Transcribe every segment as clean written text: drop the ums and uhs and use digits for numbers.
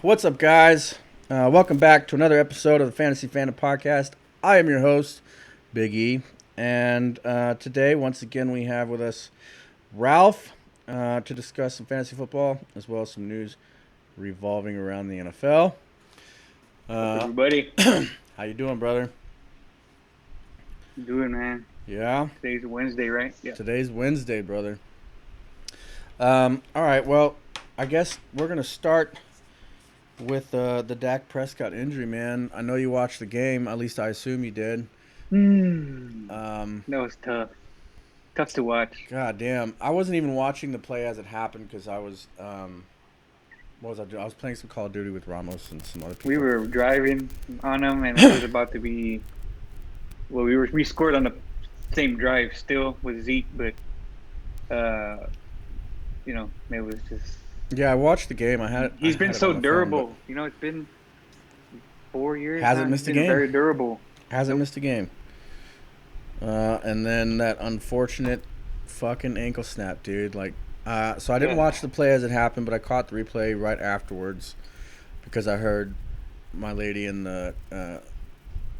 What's up, guys? Welcome back to another episode of the Fantasy Fandom Podcast. I am your host, Big E, and today, once again, we have with us Ralph to discuss some fantasy football as well as some news revolving around the NFL. Everybody, How you doing, brother? doing, man? Yeah, Today's Wednesday, right? Yeah. today's Wednesday, brother. All right, well, I guess we're gonna start with the Dak Prescott injury, man. I know you watched the game. At least I assume you did. Um, That was tough. Tough to watch. God damn, I wasn't even watching the play as it happened because I was what was I doing? I was playing some Call of Duty with Ramos and some other We people. were driving on them, and it was about to be. Well, we scored on the same drive still with Zeke, but uh, it was just. Yeah, I watched the game. I He's been had it on so the phone, but durable. It's been 4 years now. hasn't He's missed a been game. very durable. Hasn't Nope. missed a game. And then that unfortunate fucking ankle snap, dude. So I didn't Yeah. watch the play as it happened, but I caught the replay right afterwards because I heard my lady in the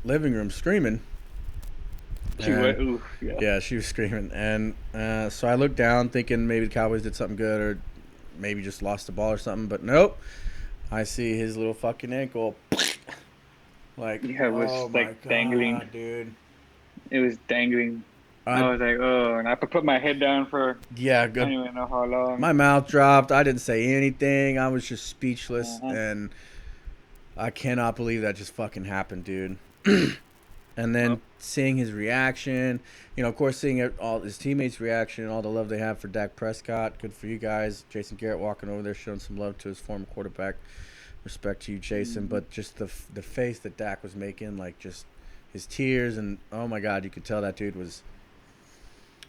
living room screaming. She went. Oof. Yeah. Yeah, she was screaming, and so I looked down, thinking maybe the Cowboys did something good, or maybe just lost the ball or something. But nope, I see his little fucking ankle. Like, Yeah, it was oh my like dangling. god, dude. It was dangling. I I was like, oh, and I put my head down for yeah, I don't good. even know how long. My mouth dropped. I didn't say anything. I was just speechless, Uh-huh. and I cannot believe that just fucking happened, dude. And then Well, seeing his reaction, of course, seeing all his teammates' reaction and all the love they have for Dak Prescott. Good for you guys. Jason Garrett walking over there showing some love to his former quarterback. Respect to you, Jason. But just the face that Dak was making, like just his tears, and oh my God, you could tell that dude was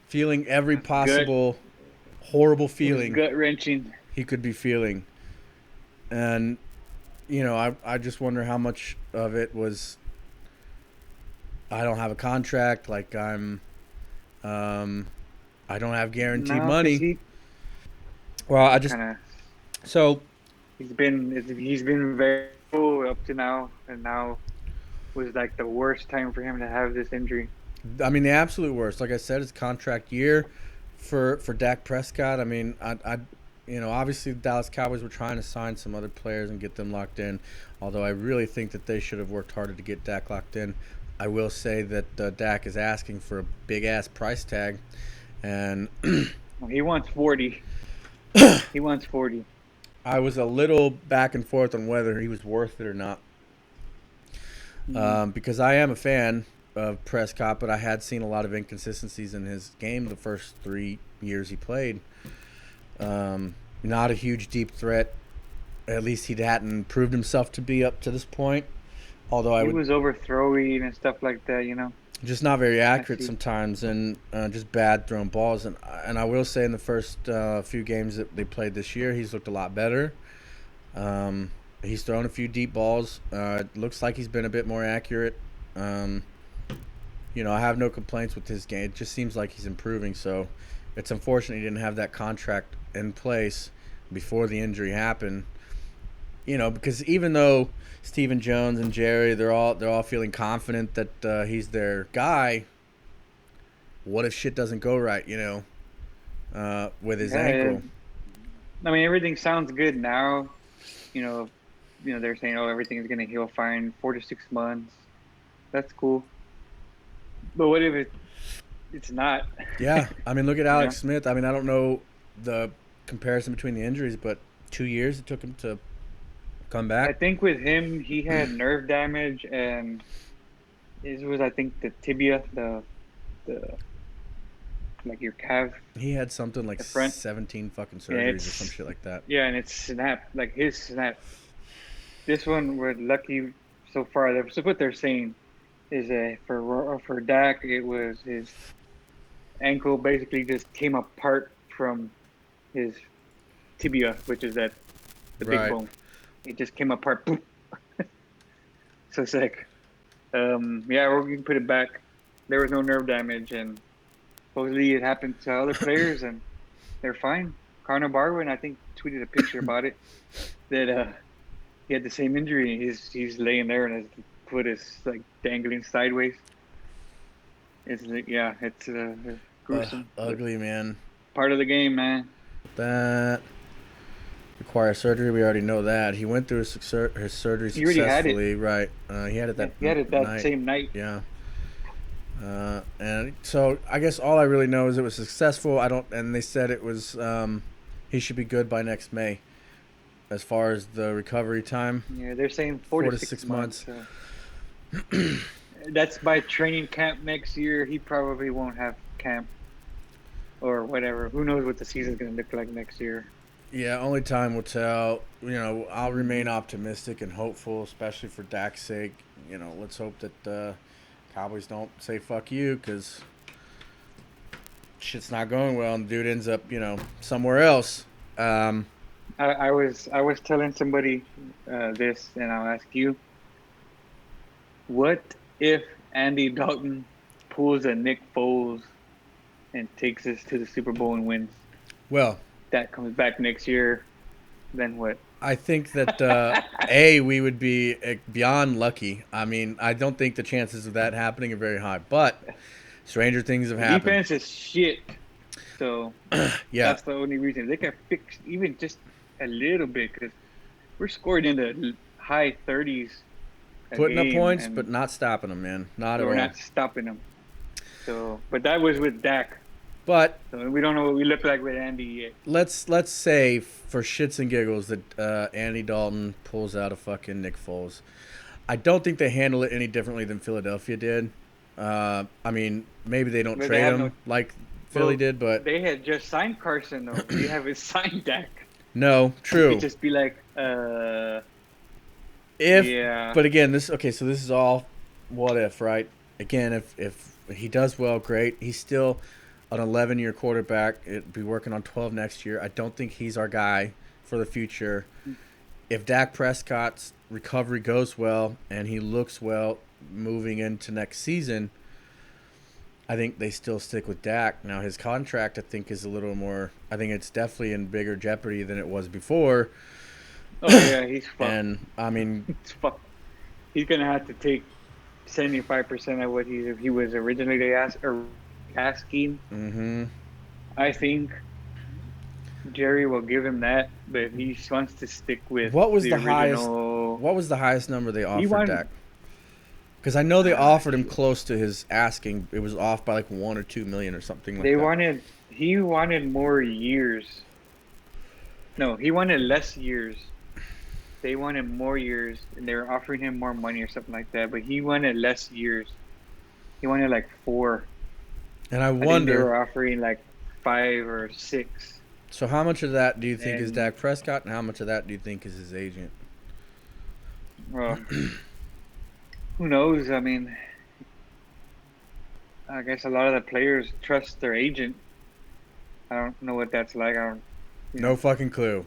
feeling every gut. possible horrible It was feeling gut wrenching. he could be feeling. And, I just wonder how much of it was I don't have a contract, um, I don't have guaranteed No, because money. he Well, I just kind of so he's been very cool up to now, and now was like the worst time for him to have this injury. I mean the absolute worst. Like I said, it's contract year for Dak Prescott. I mean, obviously the Dallas Cowboys were trying to sign some other players and get them locked in. Although I really think that they should have worked harder to get Dak locked in. I will say that Dak is asking for a big ass price tag, and He wants 40. He wants 40. I was a little back and forth on whether he was worth it or not. Mm. Because I am a fan of Prescott, but I had seen a lot of inconsistencies in his game the first 3 years he played. Not a huge deep threat. At least he hadn't proved himself to be up to this point. Although I He would was overthrowing and stuff like that. just not very I accurate see. sometimes, and just bad thrown balls. And I will say in the first few games that they played this year, he's looked a lot better. He's thrown a few deep balls. It looks like he's been a bit more accurate. Um, I have no complaints with his game. It just seems like he's improving. So it's unfortunate he didn't have that contract in place before the injury happened. Because even though Stephen Jones and Jerry, they're all feeling confident that he's their guy. What if shit doesn't go right? With his Yeah, ankle. I mean everything sounds good now. You know, they're saying, oh, everything's gonna heal fine, 4 to 6 months. That's cool. But what if it's not? Yeah, I mean, look at You know, Alex Smith. I mean, I don't know the comparison between the injuries, but 2 years it took him to come I back. think with him, he had nerve damage, and it was, I think, the tibia, the like your calf, He had something like the front. 17 fucking Yeah, surgeries or some shit like that. and it's snapped, like his snap. This one, we're lucky so far. That's what they're saying is that for Dak, it was his ankle basically just came apart from his tibia, which is the big Right. bone. It just came apart. Boom. So it's like, yeah, we can put it back. There was no nerve damage, and supposedly it happened to other players, and they're fine. Connor Barwin, I think, tweeted a picture about it. That he had the same injury. He's laying there and his foot is like dangling sideways. It's like, yeah, it's gruesome, but Ugly, man. part of the game, man. That require surgery. We already know that. He went through his surgery He already had it. successfully. Right. He had it Yeah, that he had it that night. same night. Yeah. And so I guess all I really know is it was successful. I don't. And they said it was. He should be good by next May. As far as the recovery time, Yeah, they're saying 4 to 6 months. That's by training camp next year. He probably won't have camp or whatever. Who knows what the season's going to look like next year? Yeah, only time will tell. I'll remain optimistic and hopeful, especially for Dak's sake. Let's hope that the Cowboys don't say fuck you, because shit's not going well, and the dude ends up, somewhere else. I was telling somebody this, and I'll ask you: what if Andy Dalton pulls a Nick Foles and takes us to the Super Bowl and wins? Well, That comes back next year. Then what? I think that we would be beyond lucky. I mean, I don't think the chances of that happening are very high, but stranger things have happened. Defense is shit. So Yeah, that's the only reason. They can fix even just a little bit, because we're scoring in the high 30s. putting up points, but not stopping them, man. Not at all. We're not stopping them. So, but that was with Dak. But So we don't know what we look like with Andy yet. let's say for shits and giggles that Andy Dalton pulls out a fucking Nick Foles. I don't think they handle it any differently than Philadelphia did. I mean, maybe they don't But trade him like Philly did, but they had just signed Carson though. We haven't signed Dak. no, true. It'd just be like, If, yeah. but again, so this is all what if, right? Again, if he does well, great. He's still an 11-year quarterback. It'd be working on 12 next year. I don't think he's our guy for the future. If Dak Prescott's recovery goes well and he looks well moving into next season, I think they still stick with Dak. Now, his contract, I think, is a little more. I think it's definitely in bigger jeopardy than it was before. Oh yeah, he's fucked. And I mean, He's fucked. He's gonna have to take 75% of what he was originally asking. mm-hmm. I think Jerry will give him that, but he wants to stick with What was the original... What was the highest number they offered wanted- Dak? Because I know they offered him close to his asking. It was off by like $1 or $2 million or something like that. He wanted more years. No, he wanted less years. They wanted more years, and they were offering him more money or something like that. But he wanted less years. He wanted like 4. And I I think they wonder. were offering like 5 or 6. So how much of that do you think is And- Dak Prescott, and how much of that do you think is his agent? Well, who knows? I mean, I guess a lot of the players trust their agent. I don't know what that's like. I don't. No fucking clue.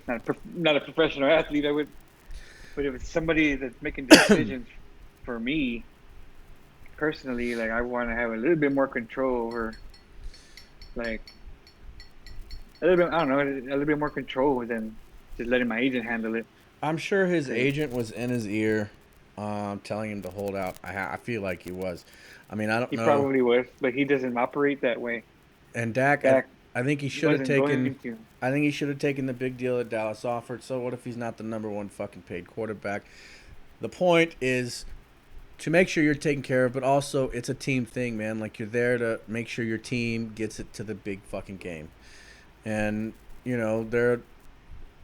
Not a professional athlete. I would, but if it's somebody that's making decisions for me personally, like I want to have a little bit more control over, like a little bit. I don't know, a little bit more control than just letting my agent handle it. I'm sure his agent was in his ear, telling him to hold out. I feel like he was. I mean, I don't He know. probably was, but he doesn't operate that way. And Dak, I think he should have wasn't taken. going to. I think he should have taken the big deal that Dallas offered. So what if he's not the number one fucking paid quarterback? The point is to make sure you're taken care of, but also it's a team thing, man. Like, you're there to make sure your team gets it to the big fucking game. And,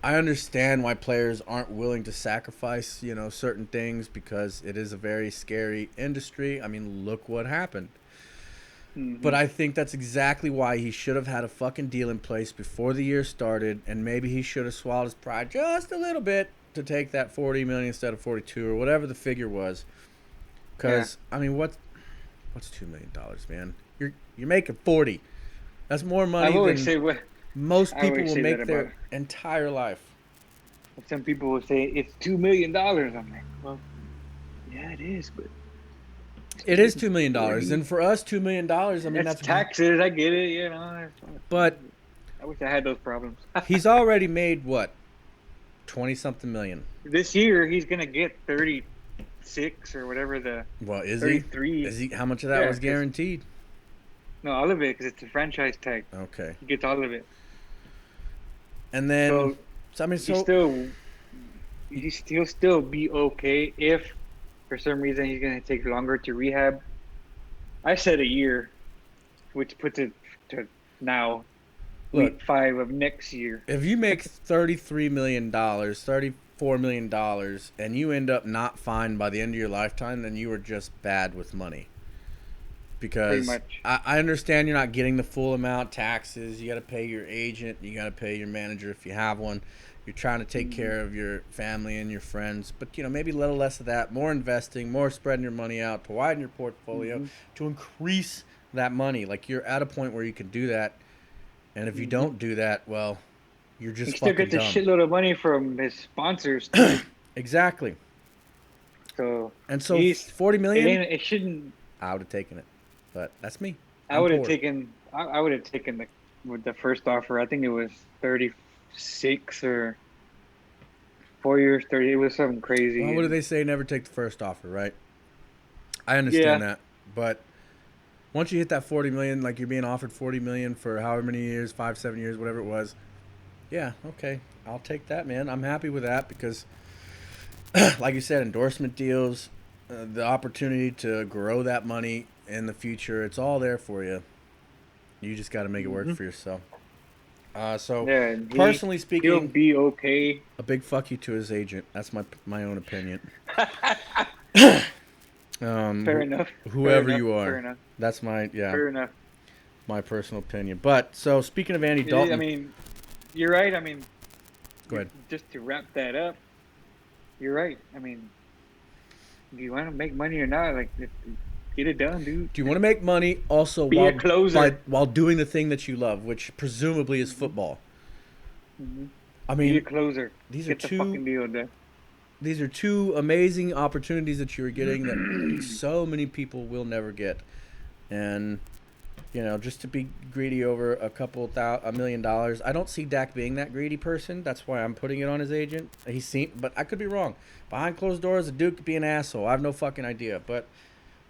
I understand why players aren't willing to sacrifice, certain things, because it is a very scary industry. I mean, look what happened. Mm-hmm. But I think that's exactly why he should have had a fucking deal in place before the year started, and maybe he should have swallowed his pride just a little bit to take that $40 million instead of 42 or whatever the figure was. Because I mean, what's $2 million, man? You're making 40. That's more money than most people will make their entire life. Some people will say it's $2 million. I'm like, well, yeah, it is, but it is $2 million, and for us, $2 million. I mean, that's taxes. I get it, But I wish I had those problems. he's already made what? 20-something million. This year he's gonna get 36 or whatever the Well, is he? 33. Is he? How much of that Yeah, was guaranteed? no, all of it because it's a franchise tag. Okay. He gets all of it. And then, So I mean, he's still he'll still be okay if for some reason he's gonna take longer to rehab. I said a year, which puts it to now look, week 5 of next year. if you make $33 million, $34 million, and you end up not fine by the end of your lifetime, then you were just bad with money. Pretty Because much. I understand you're not getting the full amount, taxes. You got to pay your agent. You got to pay your manager if you have one. You're trying to take care of your family and your friends, but maybe a little less of that. More investing, more spreading your money out to widen your portfolio, to increase that money. Like you're at a point where you can do that, and if you don't do that, well, you're He just still fucking gets a dumb. shitload of money from his sponsors too. Exactly. So And so 40 million, it shouldn't. I would have taken it, but that's me. I I'm would have poor. taken. I would have taken the first offer. I think it was 36 or 4 years, 30. It was something crazy. Well, what do they say? Never take the first offer, right? I understand Yeah. that, but once you hit that 40 million, like you're being offered 40 million for however many years, 5, 7 years, whatever it was. Yeah, okay, I'll take that, man. I'm happy with that because, like you said, endorsement deals, the opportunity to grow that money in the future, it's all there for you. You just got to make it work for yourself. So, Yeah, and personally he'll speaking, be okay. a big fuck you to his agent. That's my own opinion. Fair enough. Whoever you Fair are, enough. that's Fair enough. my personal opinion. But so speaking of Andy I Dalton, mean, you're right. I mean, go ahead. just to wrap that up, you're right. I mean, do you want to make money or not? Like, get it done, dude. Do you want to make money also Be a closer. while doing the thing that you love, which presumably is football? I Be a mean, closer. these are Get the fucking deal done. these are two amazing opportunities that you are getting that so many people will never get, and just to be greedy over $1 million. I don't see Dak being that greedy person. That's why I'm putting it on his agent. But I could be wrong. Behind closed doors, the Duke could be an asshole. I have no fucking idea. But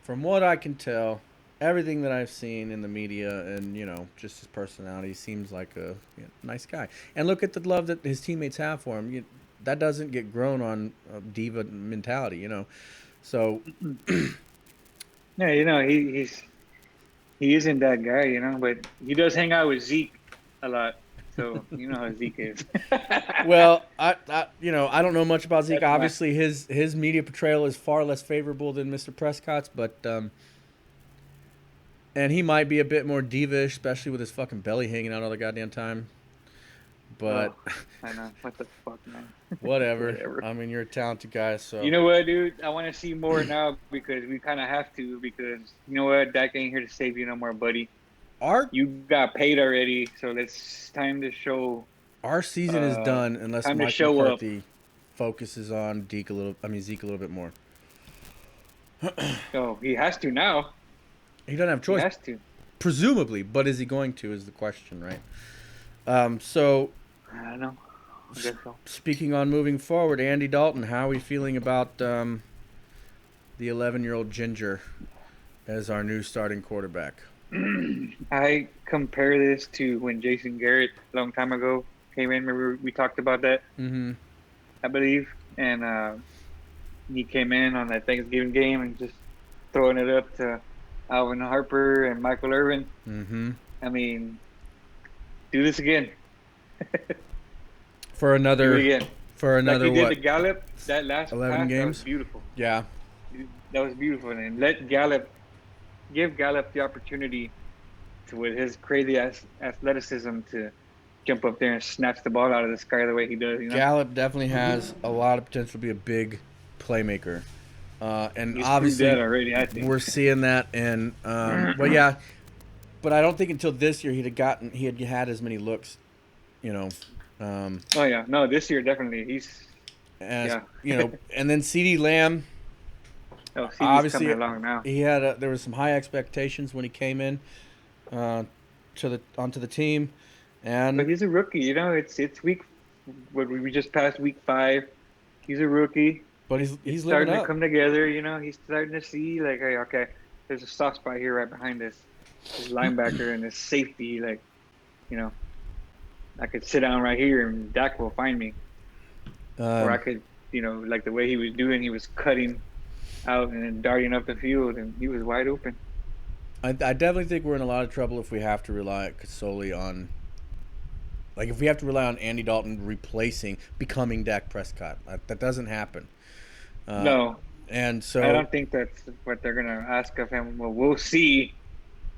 from what I can tell, everything that I've seen in the media and just his personality, seems like a nice guy. And look at the love that his teammates have for him. That doesn't get grown on diva mentality. So Yeah, he isn't that guy, but he does hang out with Zeke a lot. So you know how Zeke is. well, I don't know much about Zeke. That's my Obviously, his media portrayal is far less favorable than Mr. Prescott's, but and he might be a bit more divish, especially with his fucking belly hanging out all the goddamn time. But I know. What the fuck, man? whatever. Whatever. I mean, you're a talented guy, so You know what, dude? I want to see more now because we kind of have to. Because you know what, Dak ain't here to save you no more, buddy. our You got paid already, so it's time to show. our season is done unless Time to Mike show up. McCarthy focuses on Zeke a little bit more. Oh, he has to now. He doesn't have a He choice, has to. presumably, but is he going to? Is the question, right? So. I don't know. I guess so. Speaking on moving forward, Andy Dalton, how are we feeling about the 11-year-old Ginger as our new starting quarterback? I compare this to when Jason Garrett a long time ago came in. Remember we talked about that? Mm-hmm. I believe, and he came in on that Thanksgiving game and just throwing it up to Alvin Harper and Michael Irvin. Mm-hmm. I mean, do this again. For another, Do it again. Like he did what? to Gallup, that last 11 pass, games? that was beautiful. Yeah. That was beautiful. And give Gallup the opportunity to, with his crazy athleticism, to jump up there and snatch the ball out of the sky the way he does. Gallup definitely has a lot of potential to be a big playmaker. And He's obviously, proved that already, I think. we're seeing that. And, well, yeah. But I don't think until this year he had had as many looks, Oh yeah, no, this year definitely he's and then CeeDee Lamb. oh, he's Obviously, coming along now. he had there was some high expectations when he came in onto the team, But and he's a rookie, it's week what we just passed week 5. He's a rookie. But It's he's living starting to up. come together. He's starting to see like, hey, okay, there's a soft spot here right behind this linebacker and this safety. Like, you know, I could sit down right here and Dak will find me, or I Um, could, like the way he was doing, he was cutting out and then darting up the field, and he was wide open. I definitely think we're in a lot of trouble if we have to rely solely on, like, if we have to rely on Andy Dalton becoming Dak Prescott. That doesn't happen. Uh, No, and I so don't think that's what they're gonna ask of him. Well, we'll see,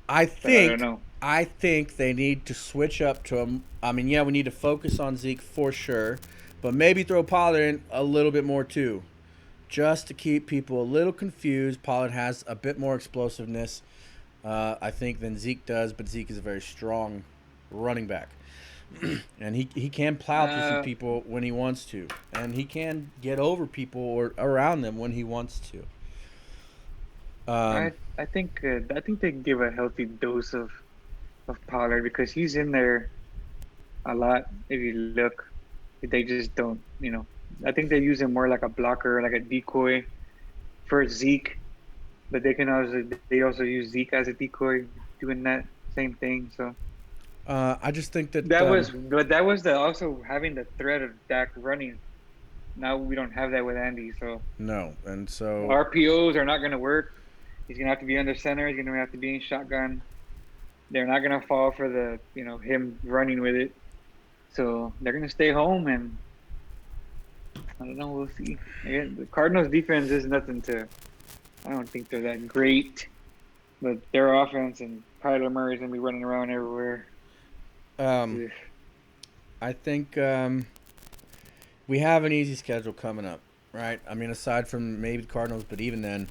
I but I don't think know. I think they need to switch up to him. I mean, yeah, we need to focus on Zeke for sure, but maybe throw Pollard in a little bit more too, just to keep people a little confused. Pollard has a bit more explosiveness, I think, than Zeke does, but Zeke is a very strong running back. And he can plow through some Uh, people when he wants to, and he can get over people or around them when he wants to. Um, I think they give a healthy dose of Pollard because he's in there a lot. If you look, they just don't. I think they use him more like a blocker, like a decoy for Zeke. But they also use Zeke as a decoy, doing that same thing. So I just think that but that was the also having the threat of Dak running. Now we don't have that with Andy. So no, and so RPOs are not going to work. He's gonna have to be under center. He's gonna have to be in shotgun. They're not gonna fall for him running with it. So they're gonna stay home, and I don't know. We'll see. Again, the Cardinals' defense is nothing to. I don't think they're that great, but their offense and Kyler Murray's gonna be running around everywhere. um, Ugh. I think we have an easy schedule coming up, right? I mean, aside from maybe the Cardinals, but even then,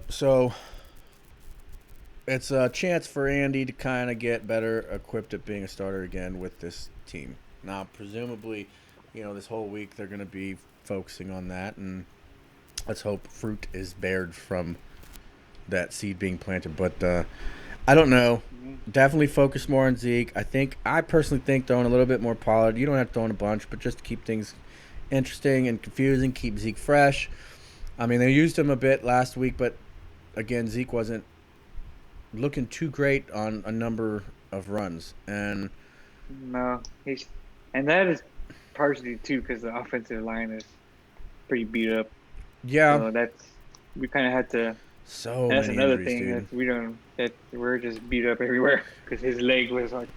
so it's a chance for Andy to kind of get better equipped at being a starter again with this team. Now, presumably, this whole week they're going to be focusing on that, and let's hope fruit is bared from that seed being planted. But I don't know. Mhm. Definitely focus more on Zeke. I personally think throwing a little bit more Pollard. You don't have to throw in a bunch, but just to keep things interesting and confusing, keep Zeke fresh. I mean, they used him a bit last week, but again, Zeke wasn't looking too great on a number of runs. And No, and that is partially too because the offensive line is pretty beat up. yeah, So we kind of had to. so And that's many another injuries, thing dude. that we're just beat up everywhere because his leg was like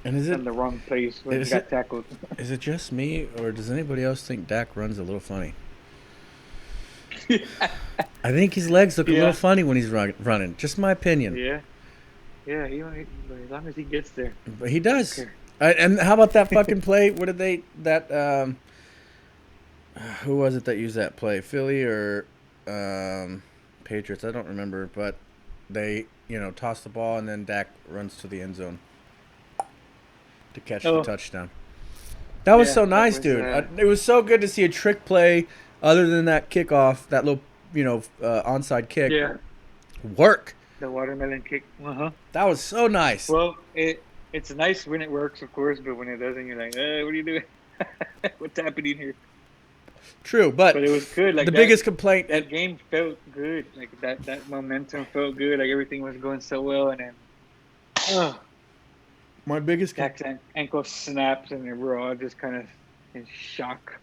And in the wrong place when he is it got tackled. is it just me, or does anybody else think Dak runs a little funny? I think his legs look a little Yeah, funny when he's running. Just my opinion. yeah, yeah. As long as he gets there, But he I don't does. care. And how about that fucking play? What did they that who was it that used that play? Philly or Patriots? I don't remember, but they toss the ball and then Dak runs to the end zone to catch the Oh, touchdown. That was yeah, so that nice, was dude. It was so good to see a trick play other than that kickoff, that little onside kick yeah, work. the watermelon kick. Uh huh. That was so nice. Well, it's nice when it works, of course, but when it doesn't, you're like, what are you doing? What's happening here? True, but But it was good. the Like biggest complaint. that game felt good. Like that momentum felt good. Like everything was going so well, and then oh, My biggest Dak's ankle snaps, and we're all just kind of in shock.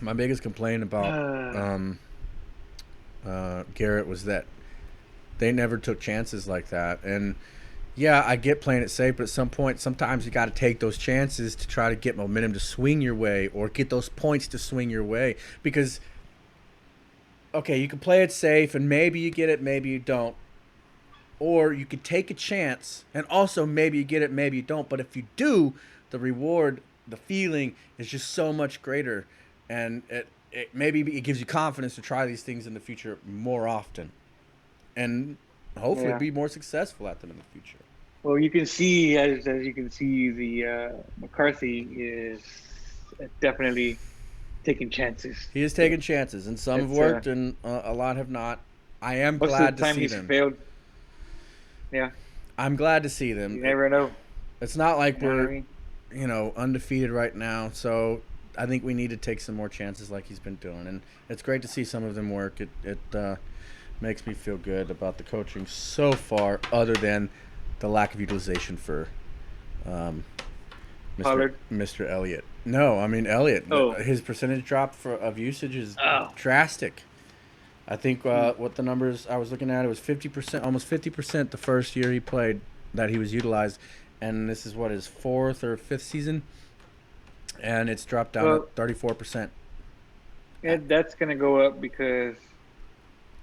my biggest complaint about um, Garrett was that they never took chances like that. And yeah, I get playing it safe, but at some point, sometimes you got to take those chances to try to get momentum to swing your way or get those points to swing your way. Because okay, you can play it safe, and maybe you get it, maybe you don't. Or you could take a chance, and also maybe you get it, maybe you don't. But if you do, the reward, the feeling is just so much greater, and maybe it gives you confidence to try these things in the future more often, and hopefully Yeah. be more successful at them in the future. Well, you can see as you can see, the McCarthy is definitely taking chances. He is taking chances, and some have It's worked, and a lot have not. I am most of glad the to time see he's them. failed. Yeah, I'm glad to see them. you never know. It's not like You know what I we're mean? undefeated right now. So I think we need to take some more chances like he's been doing, and it's great to see some of them work. It makes me feel good about the coaching so far, other than the lack of utilization for um, Mr. Pollard. Mr. Elliott. No, I mean Elliott. Oh, His percentage drop of usage is oh, drastic. I think mm. what the numbers I was looking at, it was 50%, almost 50% the first year he played that he was utilized, and this is what his fourth or fifth season, and it's dropped down to Well, 34%. that's gonna go up because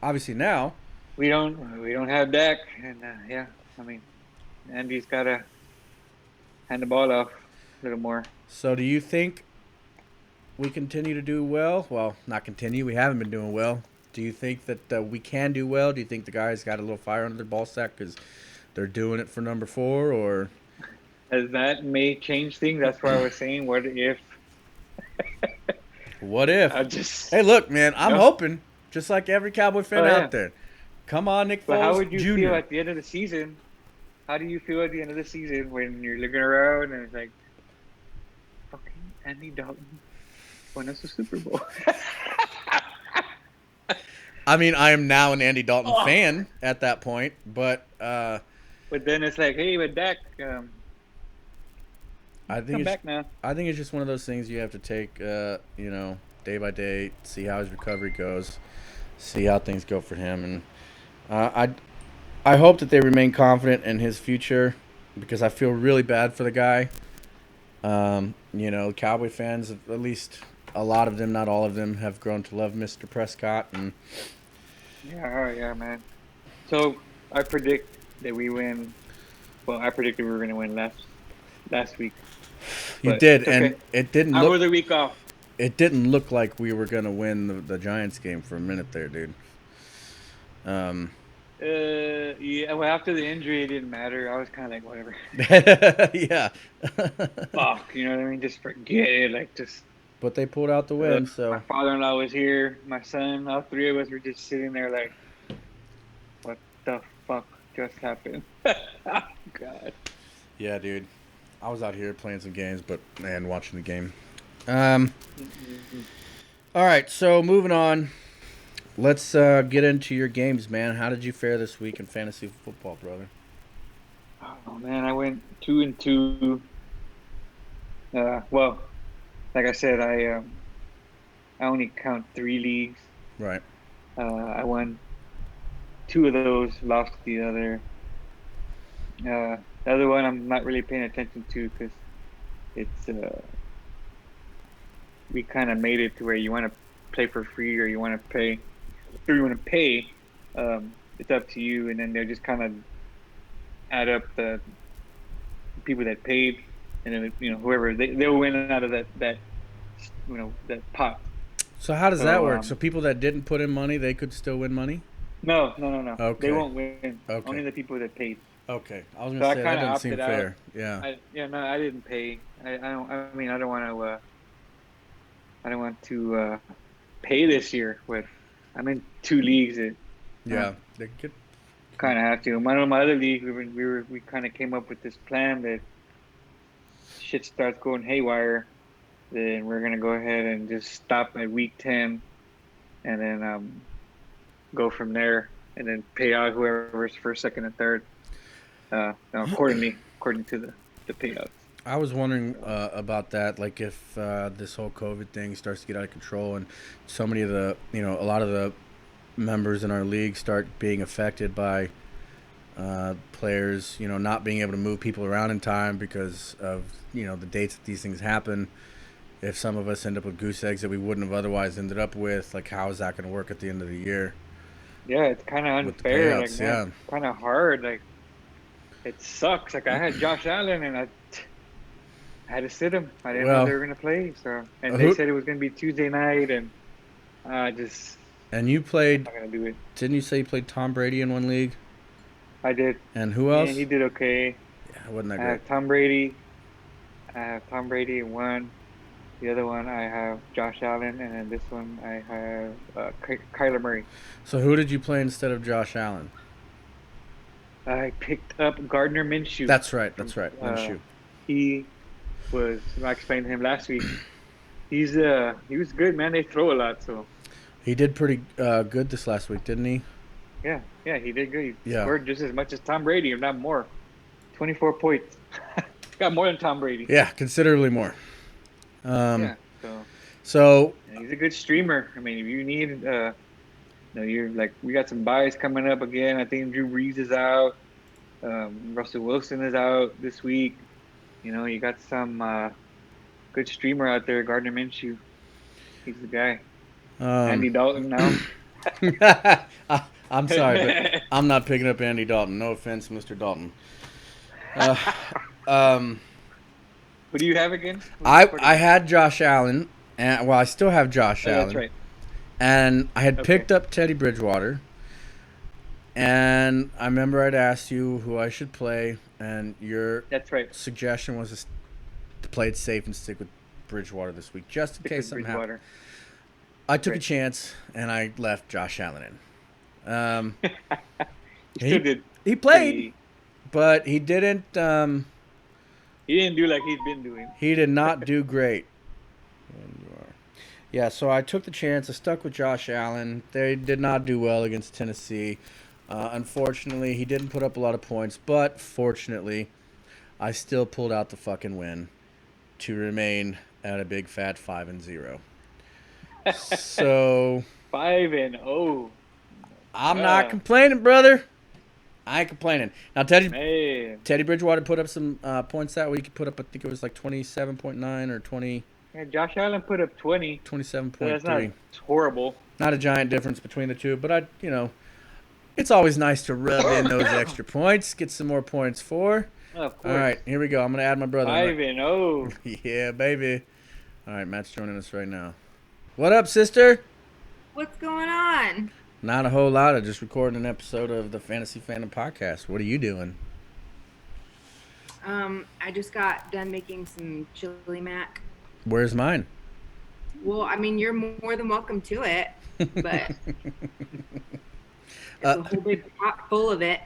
Obviously now, we don't have Dak, and yeah, I mean, Andy's gotta hand the ball off a little more. so do you think we continue to do well? Well, not continue. We haven't been doing well. Do you think that we can do well? Do you think the guys got a little fire under their ball sack because they're doing it for number four, or As that may change things. That's why I was saying, what if what if? I just Hey, look, man, I'm no? hoping, just like every Cowboy Oh fan yeah. out there. Come on, Nick But how Foles would you feel Jr. at the end of the season? How do you feel at the end of the season when you're looking around and it's like, fucking Andy Dalton won us a Super Bowl? I mean, I am now an Andy Dalton Oh. fan at that point, but But then it's like, hey, but Dak, I think come it's back now. I think it's just one of those things you have to take, day by day, see how his recovery goes, see how things go for him, and I hope that they remain confident in his future because I feel really bad for the guy. Cowboy fans, at least a lot of them, not all of them, have grown to love Mr. Prescott, and Yeah, oh yeah, man. So I predict that we win. Well, I predicted we were going to win last week, you but did, it's and okay. it didn't I'm look with a week off. it didn't look like we were gonna win the Giants game for a minute there, dude. Um, Yeah. Well, after the injury, it didn't matter. I was kind of like, whatever. yeah, Fuck, you know what I mean? Just forget it. Like, just. but they pulled out the win, My so father-in-law was here. My son. All three of us were just sitting there, like, what the fuck just happened? God. yeah, dude. I was out here playing some games, but man, watching the game. Um, Mm-mm. all right, so moving on. Let's get into your games, man. How did you fare this week in fantasy football, brother? Oh man, I went 2-2. Well, like I said, I only count three leagues. Right. I won two of those, lost the other. The other one I'm not really paying attention to because it's we kind of made it to where you want to play for free or you want to pay, or you want to pay. It's up to you, and then they'll just kind of add up the people that paid, and then whoever they'll win out of that that pot. So how does that So work? So people that didn't put in money, they could still win money? no, no, no, no, they Okay. won't win. Okay. Only the people that paid. Okay. I was So gonna I say that kind of doesn't seem opted out. fair. Yeah. No, I didn't pay. I don't. I mean, I don't want to. I don't want to pay this year. With I'm in two leagues that Yeah. They could. kind of have to. One of my other leagues, we kind of came up with this plan that shit starts going haywire, then we're gonna go ahead and just stop at week 10, and then go from there, and then pay out whoever's first, second, and third, according to the payouts. I was wondering about that, like if this whole COVID thing starts to get out of control, and so many of a lot of the members in our league start being affected by players, not being able to move people around in time because of the dates that these things happen. If some of us end up with goose eggs that we wouldn't have otherwise ended up with, like how is that going to work at the end of the year Yeah, it's kind of with the unfair. Like, payouts? man, Yeah, it's kind of hard. Like, it sucks. Like, I had Josh Allen, and I had to sit him. I didn't know they well, were gonna play. So, and they who said it was gonna be Tuesday night, and I just and you I'm played? not gonna do it. Didn't you say you played Tom Brady in one league? I did. And who Yeah, else? he did okay. Yeah, wasn't that I great? have Tom Brady. I have Tom Brady in one. The other one I have Josh Allen, and then this one I have Kyler Murray. So who did you play instead of Josh Allen? I picked up Gardner Minshew That's right. from That's right. Minshew. he was, I explained to him last week. He was good, man. They throw a lot, so He did pretty good this last week, didn't he? yeah, he did good. He Yeah. scored just as much as Tom Brady, if not more. 24 points. Got more than Tom Brady. Yeah, considerably more. Yeah, so So yeah, he's a good streamer. I mean, if you need, you're like, we got some buys coming up again. I think Drew Brees is out. Russell Wilson is out this week. You got some good streamer out there, Gardner Minshew. He's the guy. Andy Dalton now. I'm sorry, but I'm not picking up Andy Dalton. No offense, Mr. Dalton. Uh, um, Who do you have again? I had Josh Allen, and well, I still have Josh Oh, Allen. that's right. And I had Okay. picked up Teddy Bridgewater, and I remember I'd asked you who I should play, and your That's right. suggestion was to play it safe and stick with Bridgewater this week, just in Stick case with something happened. Bridgewater. I took a Right. chance, and I left Josh Allen in. He still did. He played, but he didn't. He didn't do like he's been doing. He did not do great. Yeah, so I took the chance. I stuck with Josh Allen. They did not do well against Tennessee. Unfortunately, he didn't put up a lot of points, but fortunately, I still pulled out the fucking win to remain at a big fat 5-0. So 5-0. I'm not complaining, brother. I ain't complaining. Now, Man. Teddy Bridgewater put up some points that week. He put up, I think it was like 27.9 or 20. Yeah, Josh Allen put up 20. 27.3. So that's not horrible. Not a giant difference between the two, but it's always nice to rub in those extra points, get some more points for. Of course. All right, here we go. I'm going to add my brother. 5-0. Yeah, baby. All right, Matt's joining us right now. What up, sister? What's going on? Not a whole lot. I just recorded an episode of the Fantasy Fandom podcast. What are you doing? I just got done making some chili mac. Where's mine? Well, I mean, you're more than welcome to it, but it's a whole big pot full of it.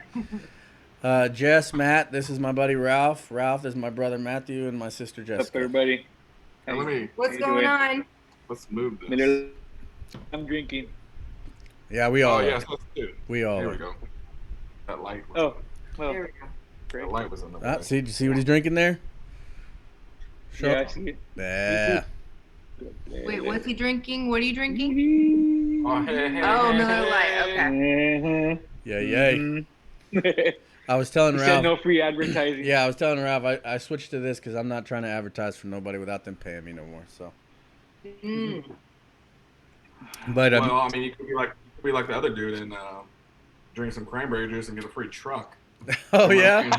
Jess, Matt, this is my buddy Ralph. Ralph is my brother Matthew and my sister What's up, Jessica. everybody? Hey, What's going on? let's move this. Miller, I'm drinking. Yeah, we all Oh are. yes, let's do it. We all There are. we go. That light. Was, Oh, well, There we go. great. that light was in the way. See, did you see what he's drinking there? Yeah, I see it. Yeah. Wait, what's he drinking? What are you drinking? Oh, hey, Oh, Miller Lite. Okay. Yeah, yay. He I was telling said Ralph. no free advertising. Yeah, I was telling Ralph I switched to this because I'm not trying to advertise for nobody without them paying me no more. So, Mm. but Well, I mean, you could be like the other dude and drink some cranberry juice and get a free truck. oh yeah.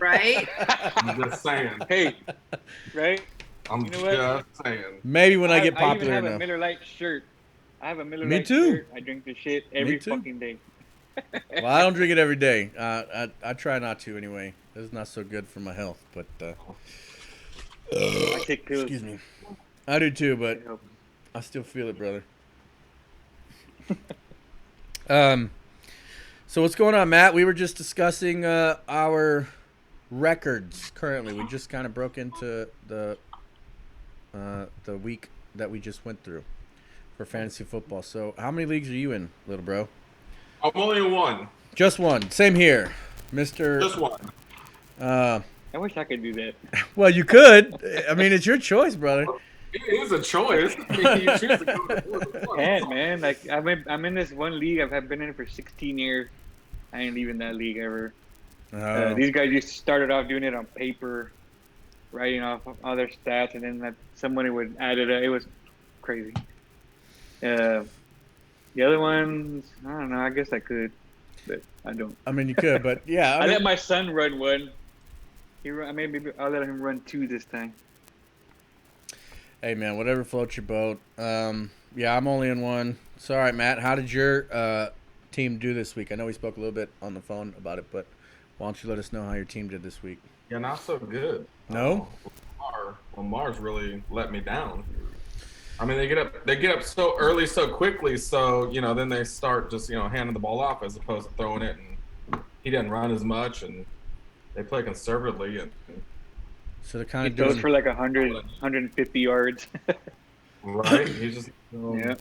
Right? I'm just saying. Hey, right? I'm You know what? just saying. Maybe when I get I even popular have a enough. Miller Lite shirt. I have a Miller Me Lite too. shirt. I drink this shit every too. fucking day. Well, I don't drink it every day. I try not to anyway. It's not so good for my health, but I take pills. excuse me. I do too, but It helps. I still feel it, brother. So what's going on, Matt? We were just discussing our records currently. We just kind of broke into the week that we just went through for fantasy football. So how many leagues are you in, little bro? I'm only in one. Just one. Same here, Mister. Just one. I wish I could do that. Well, you could. I mean, it's your choice, brother. It is a choice. I mean, you choose to go to one. Man, man, like I'm in this one league. I've been in it for 16 years. I ain't leaving that league ever. Oh. These guys just started off doing it on paper, writing off all their stats, and then somebody would add it up. It was crazy. The other ones, I don't know. I guess I could, but I don't. I mean, you could, but yeah. I I mean, let my son run one. Maybe I'll let him run two this time. hey, man, whatever floats your boat. Yeah, I'm only in one. So, all right, Matt, how did your team do this week? I know we spoke a little bit on the phone about it, but why don't you let us know how your team did this week? Yeah, not so good. No? Lamar's really let me down. I mean, they get up so early, so quickly. So then they start just handing the ball off as opposed to throwing it. And he doesn't run as much, and they play conservatively. And So they're kind He of throws doing. for like 100, 150 yards. Right? He's just Yeah.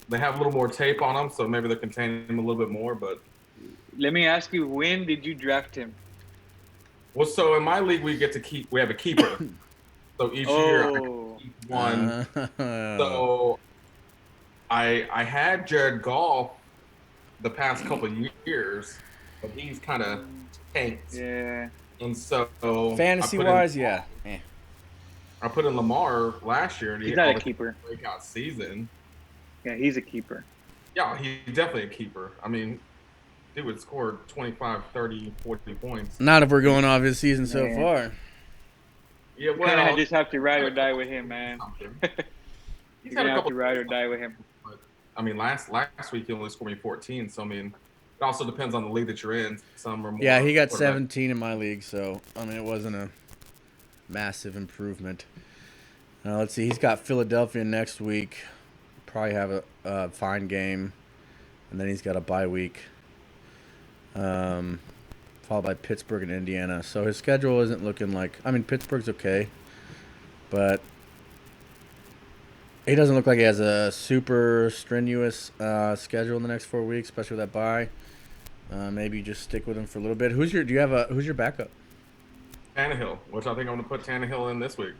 they have a little more tape on him, so maybe they're containing him a little bit more. But Let me ask you, when did you draft him? well, so in my league we have a keeper. So each year I Oh, keep one. So I had Jared Goff the past couple of years, but he's kind of tanked. yeah. And so Fantasy wise, yeah. I put in Lamar last year, and He's he not a obviously keeper. had a breakout season. Yeah, he's a keeper. Yeah, he's definitely a keeper. I mean, dude would score 25, 30, 40 points. Not if we're going off his season so Man. far. Yeah, You kind of well, just have to ride or die with him, man. He's You're had gonna a have couple. to ride or die with him. But, I mean, last week he only scored me 14. So I mean, it also depends on the league that you're in. Some are more. Yeah, he got quarterback. 17 in my league, so I mean it wasn't a massive improvement. Let's see, he's got Philadelphia next week. Probably have a fine game, and then he's got a bye week. Followed by Pittsburgh and Indiana. So his schedule isn't looking like. I mean, Pittsburgh's okay, but he doesn't look like he has a super strenuous schedule in the next 4 weeks, especially with that bye. Maybe just stick with him for a little bit. Who's your backup? Tannehill, which I think I'm going to put Tannehill in this week.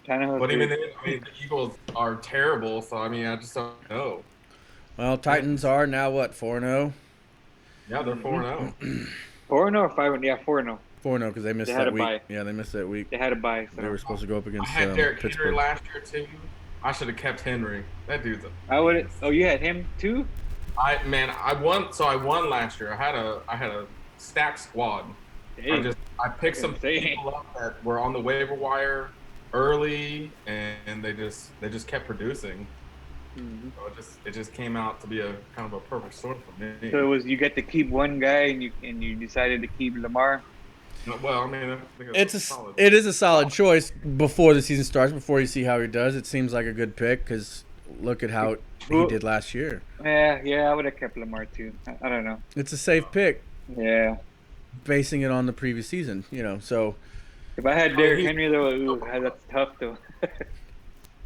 Tannehill's But even good. then, I mean, the Eagles are terrible. So I mean, I just don't know. Well, Titans are now what, 4-0? Yeah, they're 4-0. 4-0 or 5-0? Yeah, 4-0. 4-0 because they missed They had that a week. bye. Yeah, they missed that week. They had a bye. They were So supposed to go up I against had Derrick Henry Pittsburgh. last year too. I should have kept Henry. That dude's a. I would. Oh, you had him too? I won. So I won last year. I had a stacked squad. Dang. I picked some Insane. people up that were on the waiver wire early, and they just kept producing. Mhm. So it just came out to be a kind of a perfect storm for me. So it was you get to keep one guy and you decided to keep Lamar. Well, I mean, I think It is a solid choice before the season starts. Before you see how he does, it seems like a good pick because look at how he did last year. Yeah, I would have kept Lamar too. I don't know. It's a safe pick, Yeah. basing it on the previous season. So If I had Derrick Henry though, ooh, that's tough though.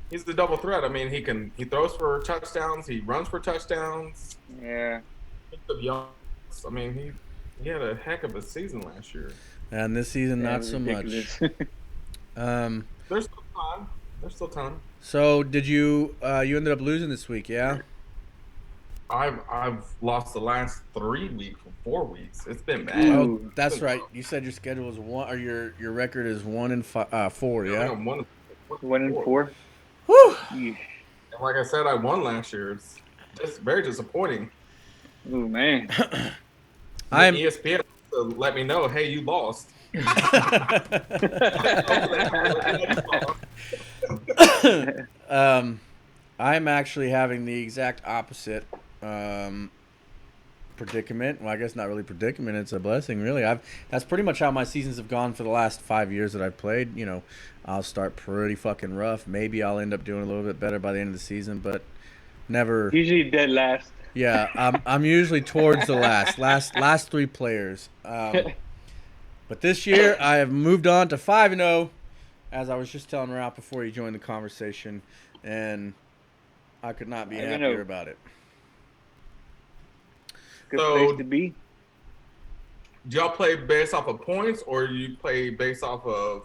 he's the double threat. I mean, he throws for touchdowns, he runs for touchdowns. Yeah. I mean, he had a heck of a season last year. and this season not so ridiculous. much. There's still time. There's still time. So did you ended up losing this week? Yeah. I've lost the last 3 weeks or 4 weeks. It's been bad. Ooh. Oh, that's right. You said your schedule is one, or your record is 1-4. I Yeah. think I'm 1-4. Whew. Yeesh. And like I said, I won last year. It's just very disappointing. Ooh man. I'm ESPN to let me know, hey, you lost. I'm actually having the exact opposite predicament. Well, I guess not really predicament. It's a blessing, really. That's pretty much how my seasons have gone for the last 5 years that I've played. I'll start pretty fucking rough. Maybe I'll end up doing a little bit better by the end of the season, but never. Usually dead last. Yeah, I'm usually towards the last 3 players. But this year I have moved on to 5-0, as I was just telling Ralph before he joined the conversation, and I could not be happier about it. Good So- place to be. Do y'all play based off of points or you play based off of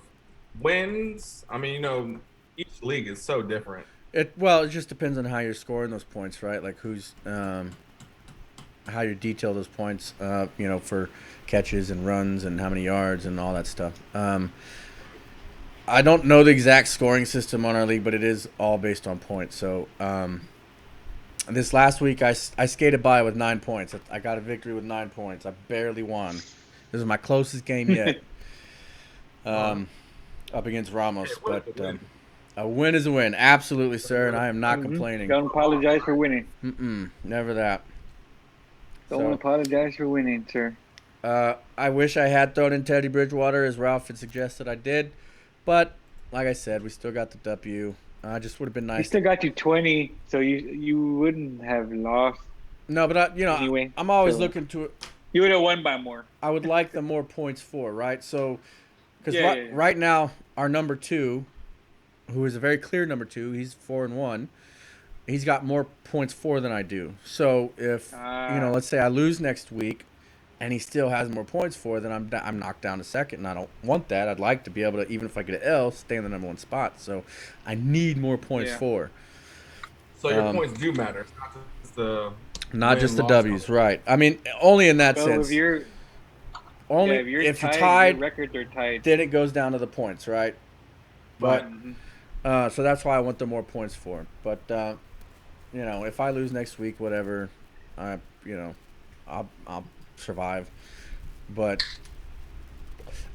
wins? I mean, each league is so different. It just depends on how you're scoring those points, right? Like how you detail those points, for catches and runs and how many yards and all that stuff. I don't know the exact scoring system on our league, but it is all based on points. So this last week I skated by with 9 points. I got a victory with 9 points. I barely won. This is my closest game yet. Up against Ramos, but a win is a win, absolutely, sir, and I am not complaining. Don't apologize for winning. Never that. Don't apologize for winning, sir. I wish I had thrown in Teddy Bridgewater, as Ralph had suggested I did, but like I said, we still got the W. Just would have been He nice. still got you 20, so you wouldn't have lost. No, but Anyway, I'm always so- looking to. You would have won by more. I would like the more points for, right? So Because Yeah. right now, our number 2, who is a very clear number 2, he's 4-1. He's got more points for than I do. So if let's say I lose next week, and he still has more points for, then I'm knocked down to second, and I don't want that. I'd like to be able to, even if I get an L, stay in the number 1 spot. So I need more points for. So your points do matter. It's not just the W's, right? I mean, only in that sense. If you're if tied, you're tied, your records are tied. Then it goes down to the points, right? But so that's why I want the more points for. But if I lose next week, whatever, I'll survive. But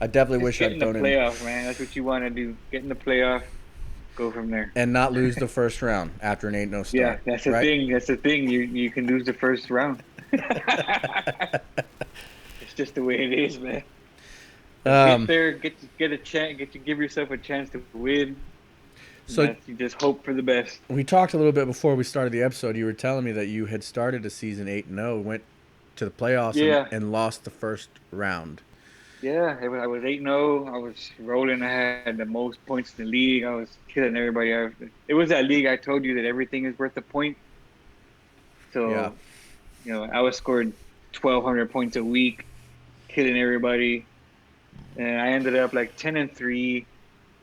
I definitely wish I'd done it. Get in the playoff, man. That's what you want to do. Get in the playoff. Go from there. And not lose the first round after an 8-0 start. Yeah, that's the thing. That's the thing. You can lose the first round. It's just the way it is, man. Get there, get a chance, give yourself a chance to win. So you just hope for the best. We talked a little bit before we started the episode. You were telling me that you had started a season 8-0, went to the playoffs, and lost the first round. Yeah, I was 8-0. I was rolling. I had the most points in the league. I was killing everybody. It was that league I told you that everything is worth a point. So, I was scoring 1,200 points a week, killing everybody. And I ended up like 10-3.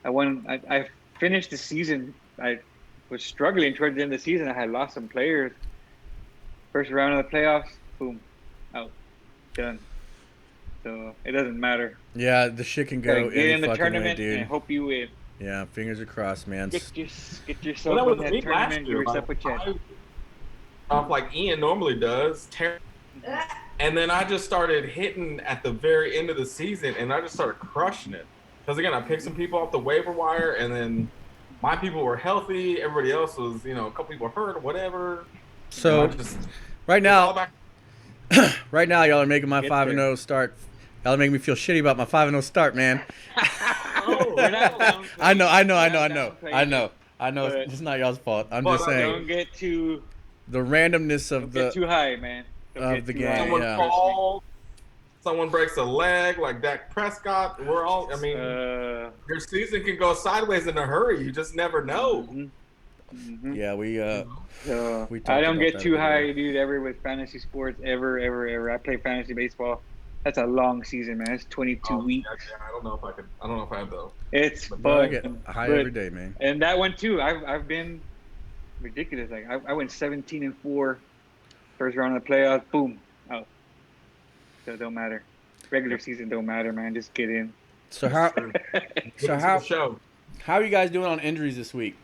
I finished the season. I was struggling towards the end of the season. I had lost some players. First round of the playoffs, boom, out, done. So it doesn't matter. Yeah, the shit can go get in the fucking tournament way, dude. and hope you win. Yeah, fingers are crossed, man. Get yourself in that tournament. Give yourself a chance. Off like Ian normally does. And then I just started hitting at the very end of the season, and I just started crushing it. Because again, I picked some people off the waiver wire, and then my people were healthy. Everybody else was, a couple people hurt or whatever. So right now, y'all are making my 5-0 start. Y'all are making me feel shitty about my 5-0 start, man. I know. It's not y'all's fault. I'm just saying. Don't get too. The randomness of get too high, man. Of the game. Someone falls. Someone breaks a leg, like Dak Prescott. Your season can go sideways in a hurry. You just never know. Yeah, we I don't get too high, dude, ever with fantasy sports, ever. I play fantasy baseball. That's a long season, man. It's 22 weeks. Yeah, I don't know if I have though. It's fun. I get high every day, man. And that one too. I've been ridiculous. Like I went 17-4, first round of the playoffs. Boom, out. So it don't matter. Regular season don't matter, man. Just get in. So how are you guys doing on injuries this week?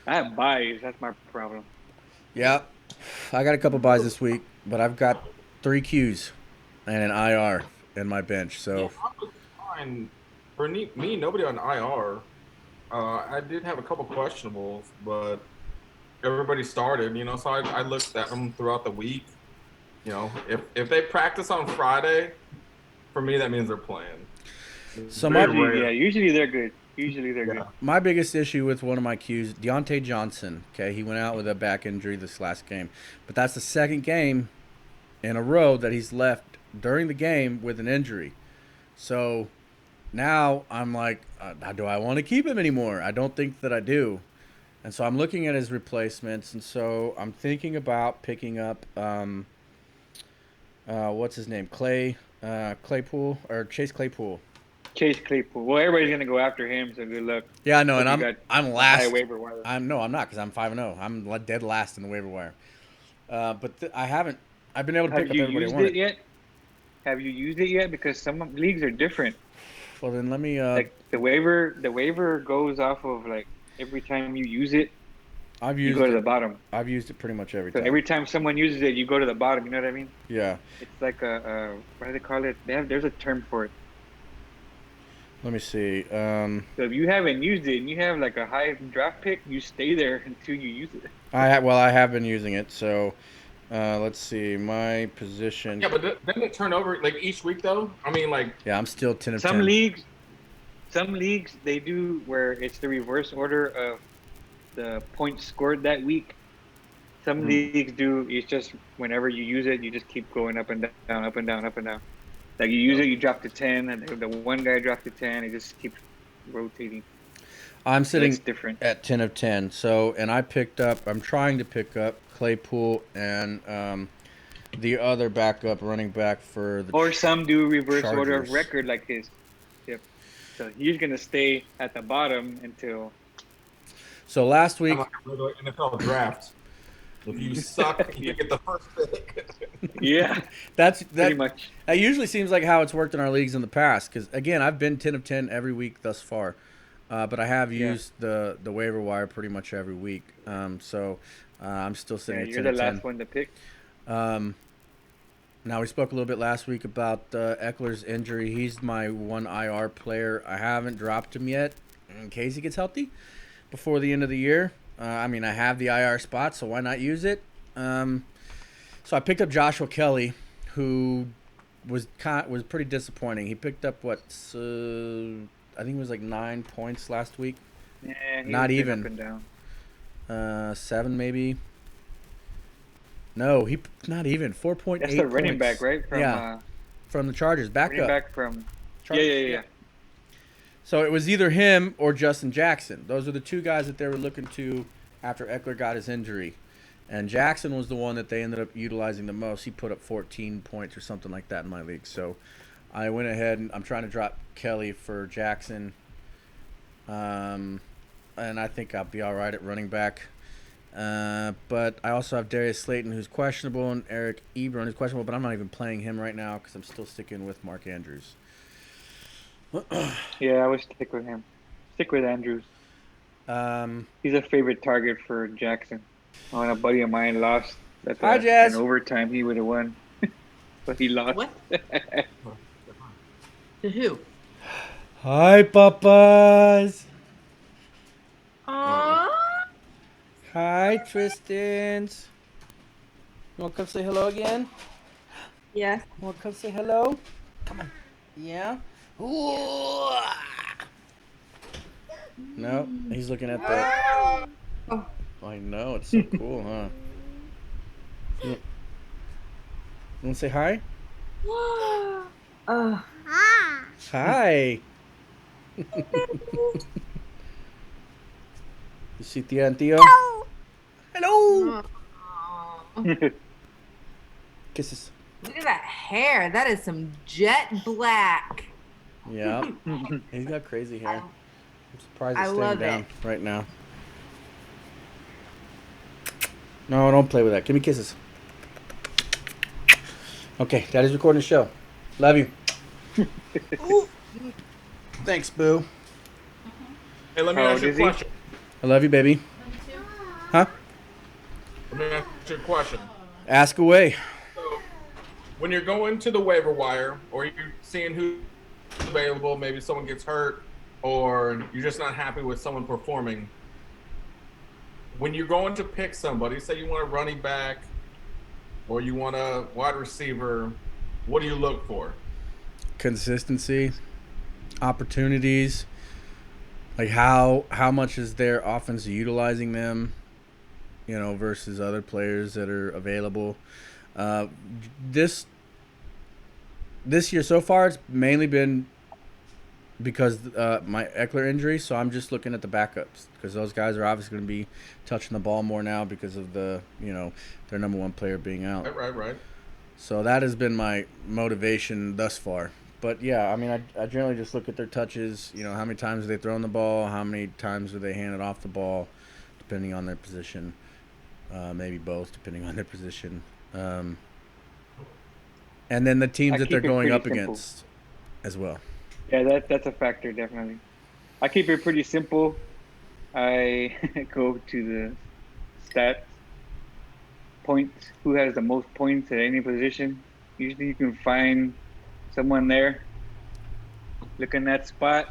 I have buys. That's my problem. Yeah, I got a couple buys this week, but I've got 3 Qs and an IR in my bench. So I was fine. For me, nobody on IR. I did have a couple questionables, but everybody started. So I looked at them throughout the week. If they practice on Friday, for me that means they're playing. So usually they're good. Good. My biggest issue with one of my Qs, Deontay Johnson. Okay, he went out with a back injury this last game, but that's the second game in a row that he's left during the game with an injury. So now I'm like, do I want to keep him anymore? I don't think that I do. And so I'm looking at his replacements, and so I'm thinking about picking up what's his name? Claypool or Chase Claypool. Chase Claypool. Well, everybody's gonna go after him, so good luck. Yeah, I know, and I'm last. Waiver wire. I'm not because I'm 5-0. I'm dead last in the waiver wire. But I haven't. I've been able to pick up everybody I wanted. Have you used it yet? Because some leagues are different. Well, then let me. Like the waiver goes off of like every time you use it. You go to the bottom. I've used it pretty much every time. So every time someone uses it, you go to the bottom. You know what I mean? Yeah. It's like what do they call it? There's a term for it. Let me see. So if you haven't used it and you have like a high draft pick, you stay there until you use it. I have been using it. So let's see. My position. Yeah, but doesn't it turn over like each week though? I mean, like. Yeah, I'm still 10 of 10. Some leagues they do where it's the reverse order of the points scored that week. Some leagues do. It's just whenever you use it, you just keep going up and down, up and down, up and down. Like you use it, you drop to 10, and the one guy dropped to 10. It just keeps rotating. I'm So it's sitting different. at 10 of 10. So, and I'm trying to pick up Claypool and the other backup running back for the Or some do reverse order of Chargers. record like his. Yep. So he's gonna stay at the bottom until. So last I'm week, like a regular NFL draft. If you suck, you Yeah. get the first pick. Yeah, that pretty much. that usually seems like how it's worked in our leagues in the past. Because again, I've been 10 of 10 every week thus far, but I have Yeah. used the waiver wire pretty much every week. So I'm still sitting Yeah, at you're 10 the of 10. last one to pick. Now we spoke a little bit last week about Eckler's injury. He's my one IR player. I haven't dropped him yet in case he gets healthy before the end of the year. I mean, I have the IR spot, so why not use it? So I picked up Joshua Kelly, who was pretty disappointing. He picked up I think it was like 9 points last week. Yeah, he's Not been even. up and down. 7 maybe. No, he not even 4.8. That's the running points. back, right? From From the Chargers, back running up. back from. Chargers, Yeah. So it was either him or Justin Jackson. Those are the two guys that they were looking to after Eckler got his injury. And Jackson was the one that they ended up utilizing the most. He put up 14 points or something like that in my league. So I went ahead and I'm trying to drop Kelly for Jackson. And I think I'll be all right at running back. But I also have Darius Slayton, who's questionable, and Eric Ebron, who's questionable, but I'm not even playing him right now because I'm still sticking with Mark Andrews. Yeah, I would stick with him. Stick with Andrews. He's a favorite target for Jackson. When a buddy of mine lost Hi, Jazz. in overtime, he would have won, but he lost. What? To who? Hi, Papas. Aww. Hi, Tristans. You want to come say hello again? Yes. You want to come say hello? Come on. Yeah? Ooh. No, he's looking at that. Oh. I know, it's so cool, huh? You want to say hi? Hi. You see Tia and Theo? Hello. Aw. Kisses. Look at that hair. That is some jet black. Yeah. He's got crazy hair. I'm surprised I he's staying love down it. right now. No, don't play with that. Give me kisses. Okay, Daddy's recording the show. Love you. Ooh. Thanks, Boo. Hey, let me How ask old you a is he? question. I love you, baby. Huh? Let me ask you a question. Ask away. So, when you're going to the waiver wire, or you're seeing who's available, maybe someone gets hurt, or you're just not happy with someone performing. When you're going to pick somebody, say you want a running back, or you want a wide receiver, what do you look for? Consistency, opportunities, like how much is their offense utilizing them, versus other players that are available. This year so far, it's mainly been because my Eckler injury, so I'm just looking at the backups because those guys are obviously going to be touching the ball more now because of their number one player being out. Right. So that has been my motivation thus far. But yeah, I mean, I generally just look at their touches. How many times are they throwing the ball? How many times are they handed off the ball, depending on their position. Maybe both, depending on their position. And then the teams I that they're keep it going pretty up simple. against as well. Yeah, that's a factor, definitely. I keep it pretty simple. I go to the stats, points, who has the most points at any position. Usually you can find someone there. Look in that spot,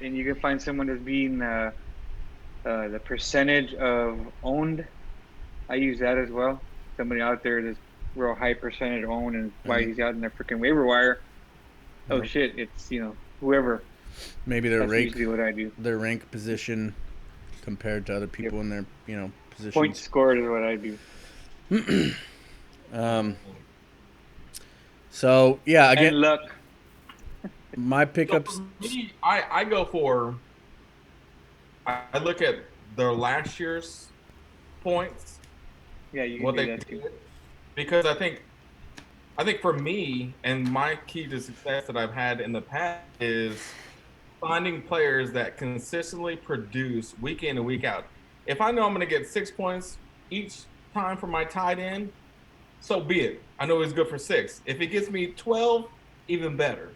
and you can find someone that's being the percentage of owned. I use that as well. Somebody out there that's real high percentage owned, and why he's out in the freaking waiver wire. Oh shit! It's whoever. Maybe their That's rank, usually what I do. their rank position compared to other people in their positions. Points scored is what I do. So yeah, And again, luck. my So pickups. for me, I go for I look at their last year's points, Yeah, you can what do they that too. did, because I think for me and my key to success that I've had in the past is finding players that consistently produce week in and week out. If I know I'm going to get 6 points each time for my tight end, so be it. I know he's good for 6. If he gets me 12, even better.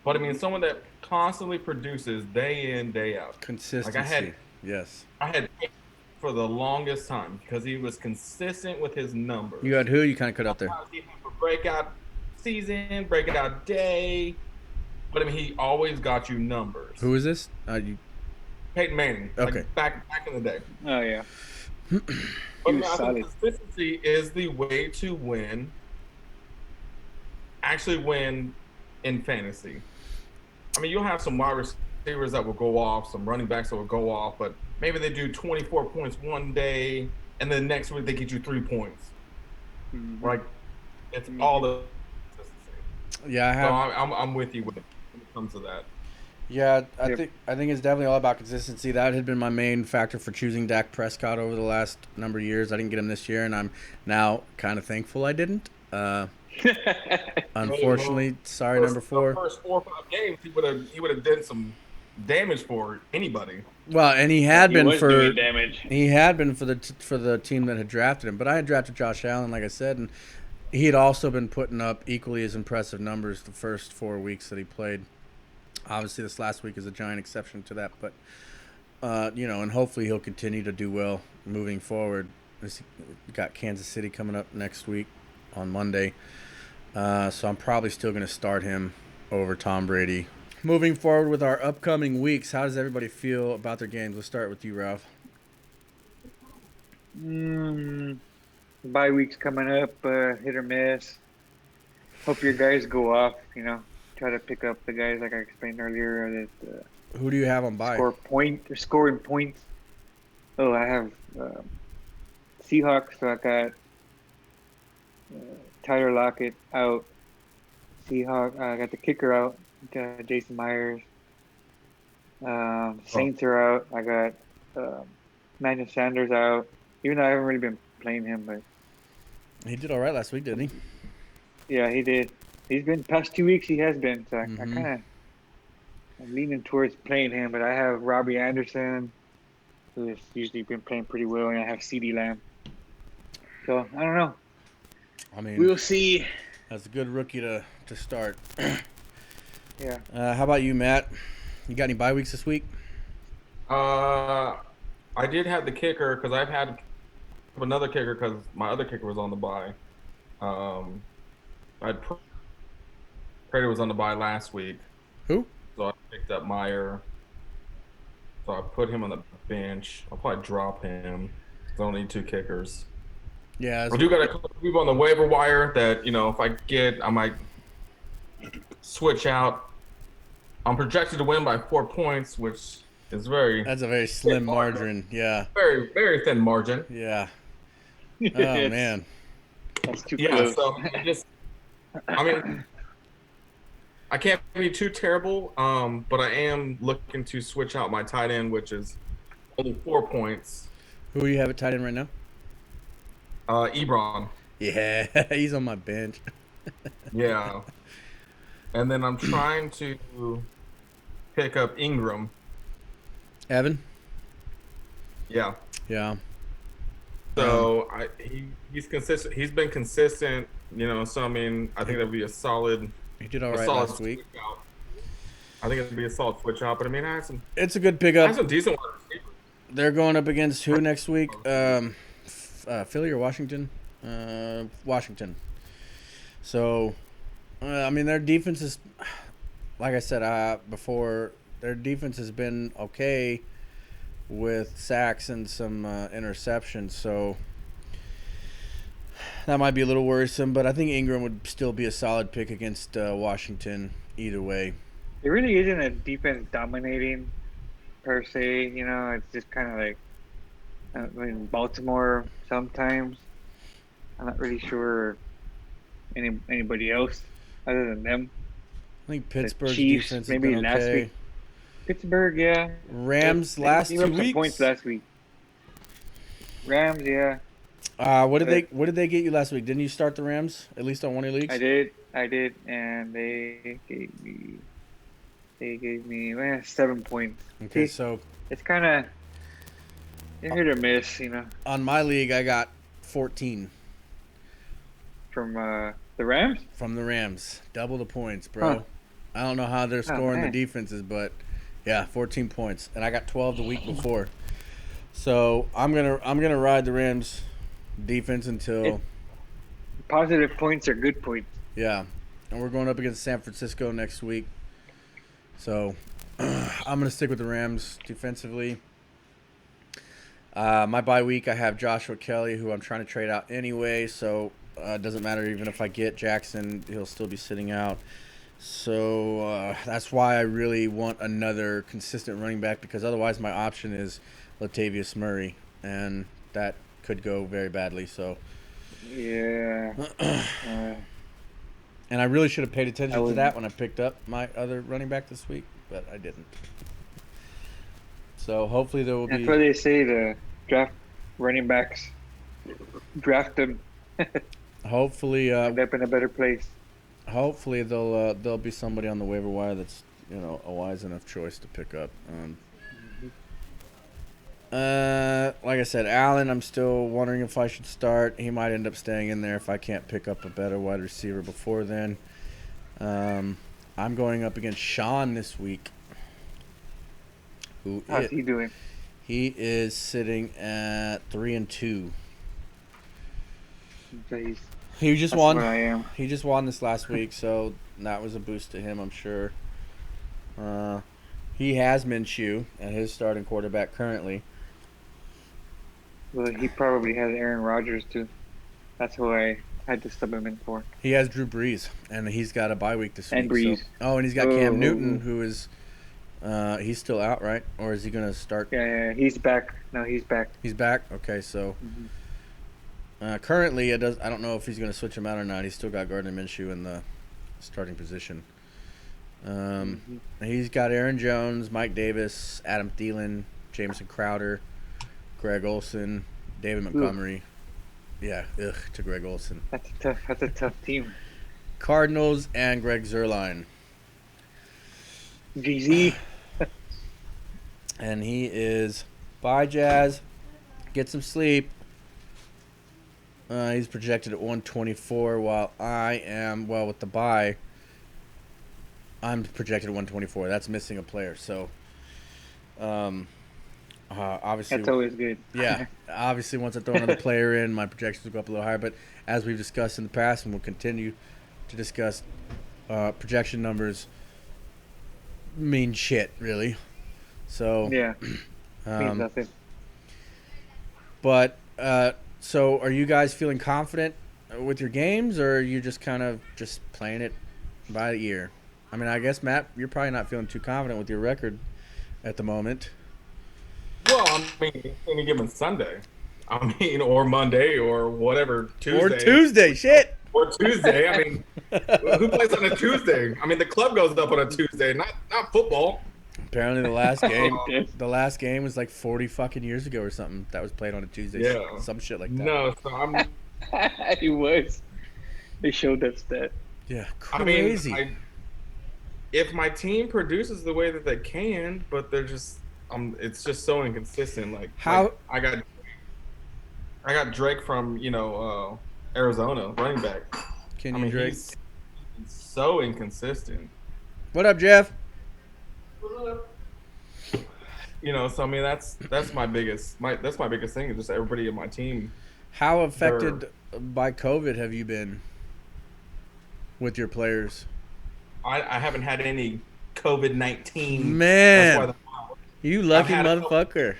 But I mean, someone that constantly produces day in, day out. Like Consistency. Yes. I had for the longest time because he was consistent with his You numbers. had who? You kind of cut out there. Sometimes he have a breakout season, breakout day, but I mean, he always got you numbers. Who is this? You, Peyton Manning, okay. like back in the day. Oh yeah, But he I mean, was I think solid. consistency is the way to win. Actually, win in fantasy. I mean, you'll have some wide receivers that will go off, some running backs that will go off, but maybe they do 24 points one day, and then next week they get you 3 points. Mm-hmm. Like it's all the consistency. Yeah, I So have. I'm with you when it comes to that. Yeah, I Yep. think it's definitely all about consistency. That had been my main factor for choosing Dak Prescott over the last number of years. I didn't get him this year, and I'm now kind of thankful I didn't. Unfortunately, sorry, number The 4. first 4 or 5 games, he would have done some damage for anybody. Well, and he Yeah, had he been was for doing damage. he had been for the team that had drafted him. But I had drafted Josh Allen, like I said, and he had also been putting up equally as impressive numbers the first 4 weeks that he played. Obviously, this last week is a giant exception to that, but and hopefully he'll continue to do well moving forward. He's got Kansas City coming up next week on Monday, so I'm probably still going to start him over Tom Brady. Moving forward with our upcoming weeks, how does everybody feel about their games? Let's start with you, Ralph. Bye weeks coming up, hit or miss. Hope your guys go off. Try to pick up the guys like I explained earlier that Who do you have on bye? scoring points. Oh, I have Seahawks. So I got Tyler Lockett out. I got the kicker out. Jason Myers. Saints are out. I got Manuel Sanders out. Even though I haven't really been playing him, but He did all right last week, didn't he? yeah, he did. He's been past 2 weeks. He has been. So I kind of I'm leaning towards playing him, but I have Robbie Anderson, who's usually been playing pretty well, and I have CD Lamb. So I don't know. I mean, We'll see. that's a good rookie to start. Yeah. How about you, Matt? You got any bye weeks this week? I did have the kicker because I've had another kicker because my other kicker was on the bye. Prater was on the bye last week. Who? So I picked up Meyer. So I put him on the bench. I'll probably drop him. I don't need 2 kickers. Yeah. I do got a couple of people on the waiver wire that, if I get, I might switch out. I'm projected to win by 4 points, which is That's a very slim margin. Yeah. very, very thin margin. Yeah. Oh, man. That's too Yeah, close. so I can't be too terrible, but I am looking to switch out my tight end, which is only 4 points. Who do you have at tight end right now? Ebron. Yeah, he's on my bench. Yeah. And then I'm trying to pick up Ingram. Evan? Yeah. Yeah. So he's consistent. He's been consistent, so I mean, I think that'd be a solid. He did all right last week. I think it'd be a solid switch out, but I mean, It's a good I pickup. have some decent wide receivers. They're going up against who next week? Philly or Washington? Washington. So, I mean, their defense is, like I said before, their defense has been okay with sacks and some interceptions. So that might be a little worrisome, but I think Ingram would still be a solid pick against Washington either way. It really isn't a defense dominating per se. It's just kind of like Baltimore sometimes. I'm not really sure anybody else other than them. I think The Pittsburgh's Chiefs, defense has maybe been last okay. week. Pittsburgh, yeah. Rams They last gave 2 up some points weeks. last week. Rams, yeah. What did But they get you last week? Didn't you start the Rams at least on one of your leagues? I did, and they gave me 7 points. Okay, See, so it's kind of hit or miss, on my league I got 14 from the Rams. from the Rams. Double the points, bro. Huh. I don't know how they're Oh, scoring the man. defenses, but yeah, 14 points, and I got 12 the week before. So I'm gonna ride the Rams defense until Positive points are good points. yeah, and we're going up against San Francisco next week. So I'm gonna stick with the Rams defensively. My bye week, I have Joshua Kelly, who I'm trying to trade out anyway. So it doesn't matter even if I get Jackson, he'll still be sitting out. So that's why I really want another consistent running back, because otherwise my option is Latavius Murray, and that could go very badly. So Yeah. and I really should have paid attention to wouldn't. that when I picked up my other running back this week, but I didn't. So hopefully there will That's be. why they say the draft running backs. Draft them. Hopefully, End up in a better place. hopefully there'll be somebody on the waiver wire that's a wise enough choice to pick up. Like I said, Allen, I'm still wondering if I should start. He might end up staying in there if I can't pick up a better wide receiver before then. I'm going up against Sean this week. How's he doing? He is sitting at 3-2. Jeez. He just That's won. where I am. He just won this last week, so that was a boost to him, I'm sure. He has Minshew as his starting quarterback currently. Well, he probably has Aaron Rodgers too. That's who I had to sub him in for. He has Drew Brees, and he's got a bye week this And week. Brees. And he's got Cam Oh. Newton, who is he's still out, right? Or is he going to start? Yeah, he's back. No, he's back. He's back. Okay, so currently I don't know if he's going to switch him out or not. He's still got Gardner Minshew in the starting position. He's got Aaron Jones, Mike Davis, Adam Thielen, Jameson Crowder, Greg Olsen, David Montgomery. Yeah, to Greg Olsen. That's a tough team. Cardinals and Greg Zuerlein. GZ. And he is bye Jazz. Get some sleep. He's projected at 124, while I am, with the bye, I'm projected at 124. That's missing a player. So, obviously. That's always good. Yeah. Obviously, once I throw another player in, my projections will go up a little higher. But as we've discussed in the past, and we'll continue to discuss, projection numbers mean shit, really. So Yeah. Means nothing. But so are you guys feeling confident with your games, or are you just kind of just playing it by ear? I mean, I guess Matt, you're probably not feeling too confident with your record at the moment. Well, I mean, any given Sunday. I mean, or Monday, or whatever, Tuesday. Or Tuesday, shit. Or Tuesday. I mean, who plays on a Tuesday? I mean, the club goes up on a Tuesday, not football. Apparently, the last game was like 40 fucking years ago or something. That was played on a Tuesday. Yeah. Some shit like that. No, so I'm. He was. They showed that stat. Yeah, crazy. I mean, if my team produces the way that they can, but they're just, it's just so inconsistent. Like I got Drake from Arizona, running back. Kenyon Drake. He's so inconsistent. What up, Jeff? So I mean that's my biggest thing is just everybody in my team. How affected by COVID have you been with your players? I haven't had any COVID-19. Man, you lucky motherfucker.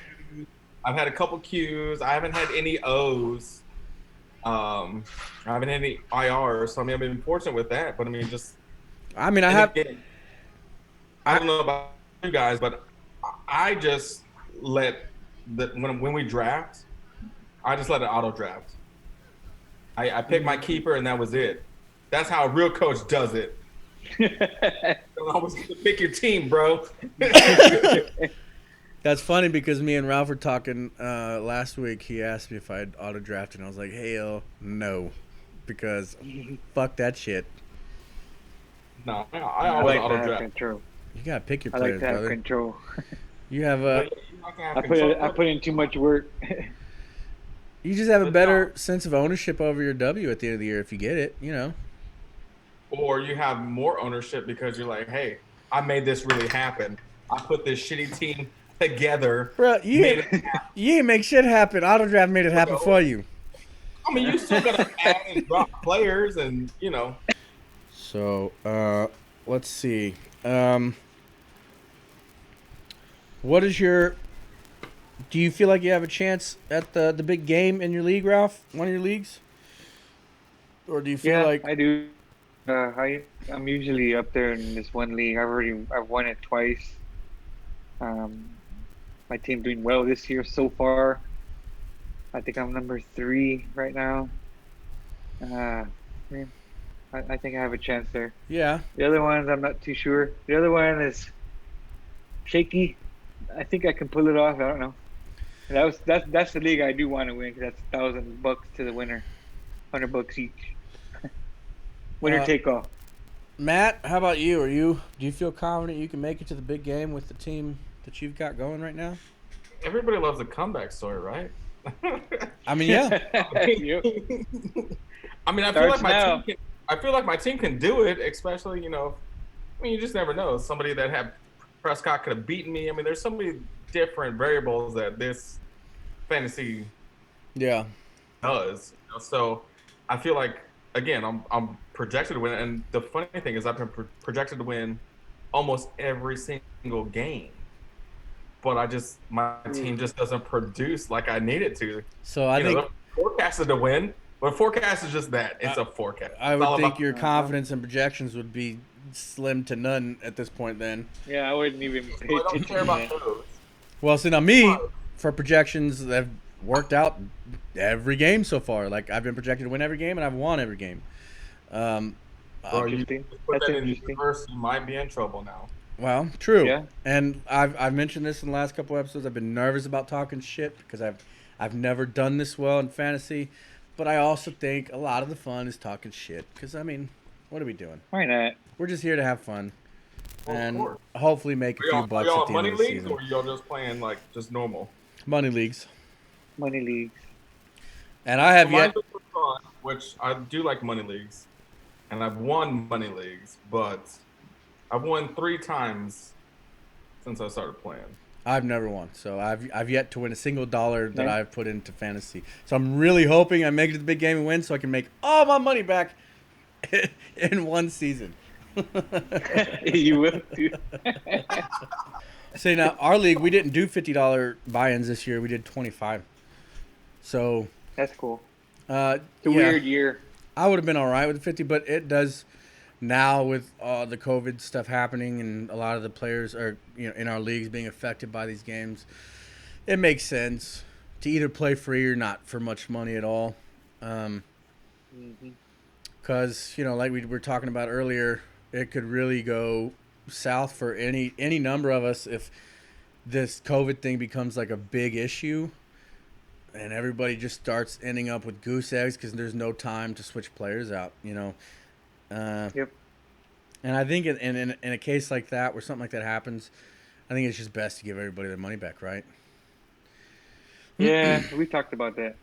I've had a couple Qs. I haven't had any Os. I haven't had any IRs. So I mean, I've been fortunate with that. But I mean, I don't know about you guys, but I just let when we draft, I just let it auto draft. I picked my keeper and that was it. That's how a real coach does it. Don't always get to pick your team, bro. That's funny because me and Ralph were talking last week. He asked me if I'd auto drafted, and I was like, hell no, because fuck that shit. No, I I always like to auto have draft. control. You gotta pick your I players, like to have brother. control. You have But you like to have I control. put in too much work. you just have a But better no. sense of ownership over your W at the end of the year if you get it. You know. Or you have more ownership because you're like, hey, I made this really happen. I put this shitty team together. Bro, Made it you ain't make shit happen. Auto draft made it happen go. for you. I mean, you still gotta add and drop players, and you know. So, let's see. What is your? Do you feel like you have a chance at the big game in your league, Ralph? One of your leagues, or do you feel Yeah, like? I do. I'm usually up there in this one league. I've won it twice. Um, my team doing well this year so far. I think I'm number 3 right now. Man, I think I have a chance there. Yeah. The other ones, I'm not too sure. The other one is shaky. I think I can pull it off. I don't know. That's the league I do want to win because that's $1,000 to the winner, $100 each. Winner Uh, take all. Matt, how about you? Do you feel confident you can make it to the big game with the team that you've got going right now? Everybody loves a comeback story, right? I mean, yeah. Yep. I mean, Starts now. I feel like my team can do it, especially, I mean, you just never know. Somebody that had Prescott could have beaten me. I mean, there's so many different variables that this fantasy Yeah. does. So I feel like, again, I'm projected to win. And the funny thing is I've been projected to win almost every single game. But my team just doesn't produce like I need it to. So I think they're forecasted to win, but forecast is just that. It's a forecast. I It's would all think about- your confidence and projections would be slim to none at this point. Then. Yeah, I wouldn't even pay I don't attention care to about that. those. Well, see now me for projections that have worked out every game so far. Like I've been projected to win every game and I've won every game. Bro, you Interesting. put That's that in the interesting. universe, you might be in trouble now. Well, true. Yeah. And I've mentioned this in the last couple episodes. I've been nervous about talking shit because I've never done this well in fantasy, but I also think a lot of the fun is talking shit. Because I mean, what are we doing? Why not? We're just here to have fun Well, of and course. hopefully make a Are few y'all, bucks are y'all at the end money of the leagues, season. or y'all just playing like just normal? Money leagues. Money leagues. And I have Well, yet. mine's just for fun, which I do like money leagues, and I've won money leagues, but I've won 3 times since I started playing. I've never won, so I've yet to win a single dollar that No? I've put into fantasy. So I'm really hoping I make it to the big game and win, so I can make all my money back in one season. You will too. See now, our league we didn't do $50 buy-ins this year. We did 25. So That's cool. it's It's a weird year. I would have been all right with the 50, but it does now with the COVID stuff happening and a lot of the players are in our leagues being affected by these games. It makes sense to either play free or not for much money at all. Because like we were talking about earlier, it could really go south for any number of us if this COVID thing becomes like a big issue. And everybody just starts ending up with goose eggs because there's no time to switch players out, Yep. And I think in a case like that, where something like that happens, I think it's just best to give everybody their money back, right? Yeah, we talked about that.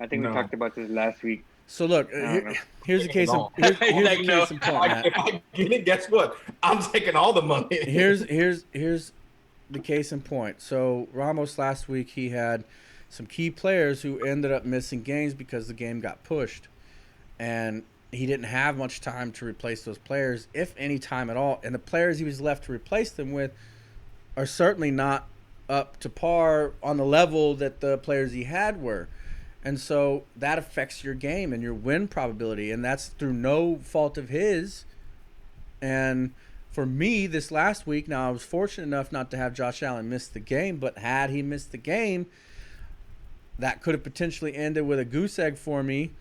I think No. we talked about this last week. So look, I don't know. here's a case in No. here's a Like, no. case in point, Like, Matt. if I get it, guess what? I'm taking all the money. Here's the case in point. So Ramos last week he had some key players who ended up missing games because the game got pushed, and he didn't have much time to replace those players, if any time at all. And the players he was left to replace them with are certainly not up to par on the level that the players he had were. And so that affects your game and your win probability, and that's through no fault of his. And for me, this last week, now I was fortunate enough not to have Josh Allen miss the game, but had he missed the game, that could have potentially ended with a goose egg for me.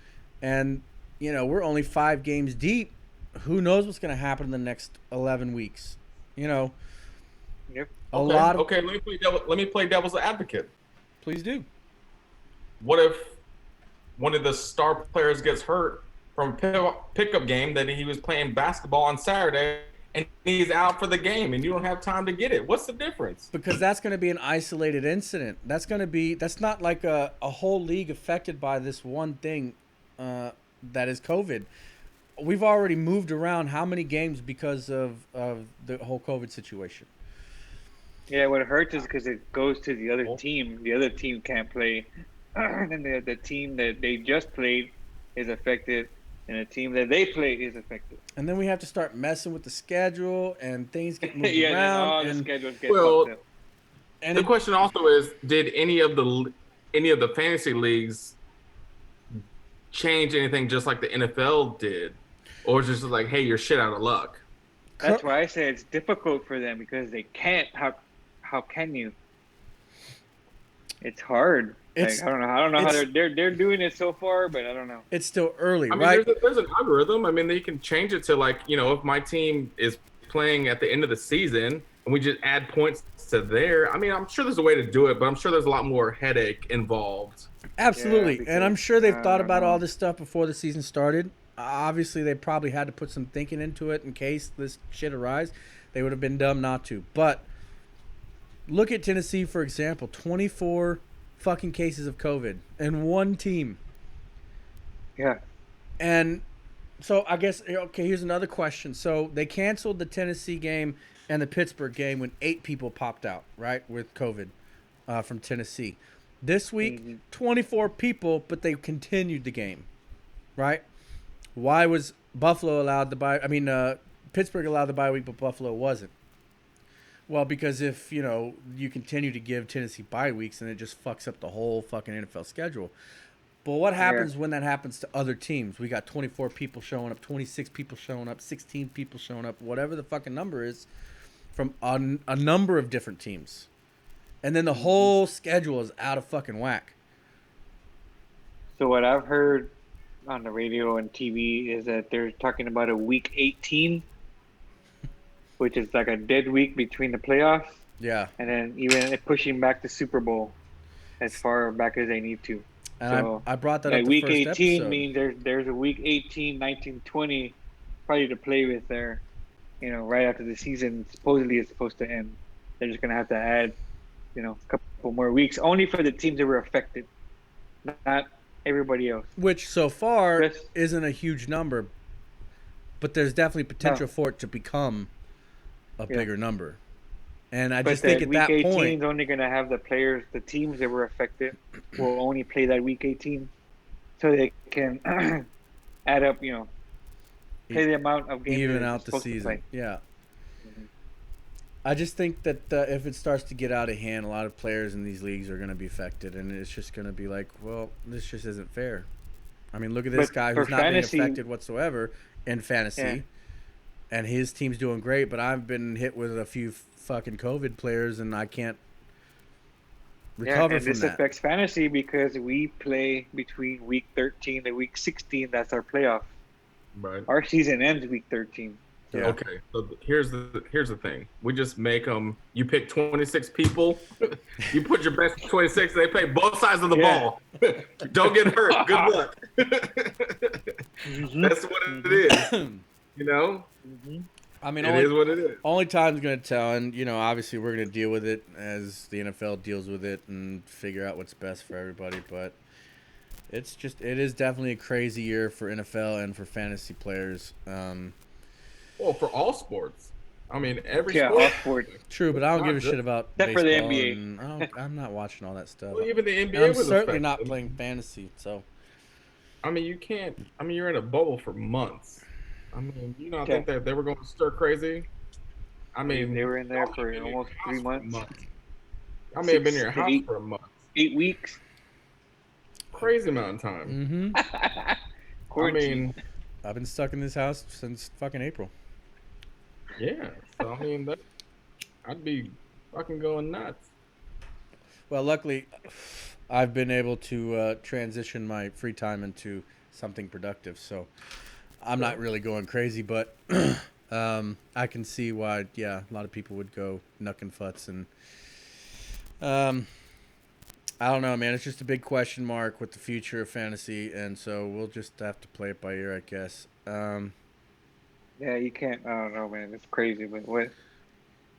And we're only 5 games deep. Who knows what's going to happen in the next 11 weeks? Yep. A Okay, lot of. okay. Let me play devil's advocate. Please do. What if one of the star players gets hurt from a pickup game that he was playing basketball on Saturday, and he's out for the game, and you don't have time to get it? What's the difference? Because that's going to be an isolated incident. That's not like a whole league affected by this one thing that is COVID. We've already moved around how many games because of the whole COVID situation. Yeah, what hurts is because it goes to the other team. The other team can't play. And then the team that they just played is affected, and the team that they play is affected. And then we have to start messing with the schedule, and things get moved Yeah, then around. all the and schedules get fucked up. and The question also is, did any of the fantasy leagues change anything just like the NFL did, or is it just like, hey, you're shit out of luck? That's why I say it's difficult for them because they can't. How can you? It's hard. It's- I don't know how it's- they're doing it so far, but I don't know. It's still early, I mean, right? there's an algorithm. I mean, they can change it to like, if my team is playing at the end of the season and we just add points to there. I mean, I'm sure there's a way to do it, but I'm sure there's a lot more headache involved. Absolutely. Yeah, and I'm sure they've thought about know. all this stuff before the season started. Obviously, they probably had to put some thinking into it in case this shit arise. They would have been dumb not to. But look at Tennessee, for example. 24 fucking cases of COVID in one team. Yeah. And so I guess, okay, here's another question. So they canceled the Tennessee game and the Pittsburgh game when 8 people popped out, right, with COVID from Tennessee. This week, 24 people, but they continued the game, right? Why was Buffalo allowed the bye? I mean, Pittsburgh allowed the bye week, but Buffalo wasn't. Well, because if, you continue to give Tennessee bye weeks, then it just fucks up the whole fucking NFL schedule. But what happens when that happens to other teams? We got 24 people showing up, 26 people showing up, 16 people showing up, whatever the fucking number is, from a number of different teams. And then the whole schedule is out of fucking whack. So what I've heard on the radio and TV is that they're talking about a week 18, which is like a dead week between the playoffs. Yeah. And then even pushing back the Super Bowl as far back as they need to. And so I brought that up the week first 18 episode. means there's a week 18, 19, 20 probably to play with there, right after the season supposedly is supposed to end. They're just going to have to add, a couple more weeks only for the teams that were affected, not everybody else. Which so far Chris? isn't a huge number, but there's definitely potential for it to become a bigger number. And I just think at that week 18 point, is only going to have the teams that were affected will only play that week 18, so they can add up, play the amount of games even they're out the supposed to season. play. Yeah. I just think that if it starts to get out of hand, a lot of players in these leagues are going to be affected, and it's just going to be like, well, this just isn't fair. I mean, look at this guy who's not being affected whatsoever in fantasy, and his team's doing great, but I've been hit with a few fucking COVID players, and I can't recover and from this that. affects fantasy because we play between week 13 and week 16. That's our playoff. Right. Our season ends week 13. Yeah. Okay, so here's the thing. We just make them. You pick 26 people. You put your best 26. They play both sides of the ball. Don't get hurt. Good luck. That's what it is. I mean, It is what it is. Only time's going to tell, and obviously we're going to deal with it as the NFL deals with it and figure out what's best for everybody. But it is definitely a crazy year for NFL and for fantasy players. Well, for all sports. I mean, every all sports. True, but I don't give a shit about Except baseball. for the NBA. And I'm not watching all that stuff. Well, even the NBA And I'm was certainly affected. not playing fantasy. So I mean, you can't. I mean, you're in a bubble for months. I mean, I think that they were going to stir crazy. I mean, they were in there for almost 3 months. I may have been in your house for a month. 8 weeks. Crazy amount of time. I mean, I've been stuck in this house since fucking April. yeah. So I mean, I'd be fucking going nuts. Well, luckily, I've been able to transition my free time into something productive. So I'm not really going crazy, but I can see why. Yeah, a lot of people would go nuck and futz, and I don't know, man. It's just a big question mark with the future of fantasy, and so we'll just have to play it by ear, I guess. Yeah, you can't. I don't know, man. It's crazy. But what?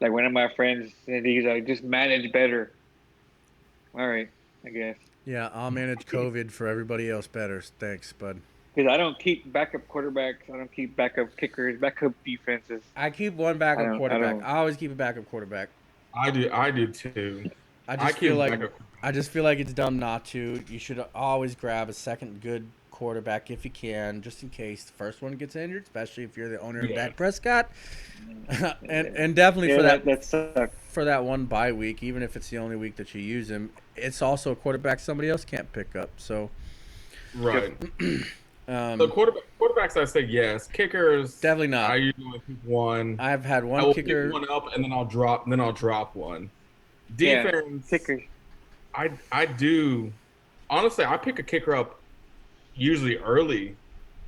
Like one of my friends said, he's like, just manage better. All right, I guess. Yeah, I'll manage COVID for everybody else better. Thanks, bud. Because I don't keep backup quarterbacks. I don't keep backup kickers, backup defenses. I keep one I backup don't. I quarterback. don't. I always keep a backup quarterback. I do too. I I just feel keep like back I just feel like it's dumb not to. You should always grab a second good quarterback if you can, just in case the first one gets injured, especially if you're the owner of Yeah. Dak Prescott. and definitely Yeah, for that sucks. for that one bye week, even if it's the only week that you use him, it's also a quarterback somebody else can't pick up. So right. um, So quarterbacks, I say yes. Kickers, definitely not. I usually pick one. I've had I one will kicker. pick one up and then I'll drop one. Yeah, Defense, kickers. I do. Honestly, I pick a kicker up usually early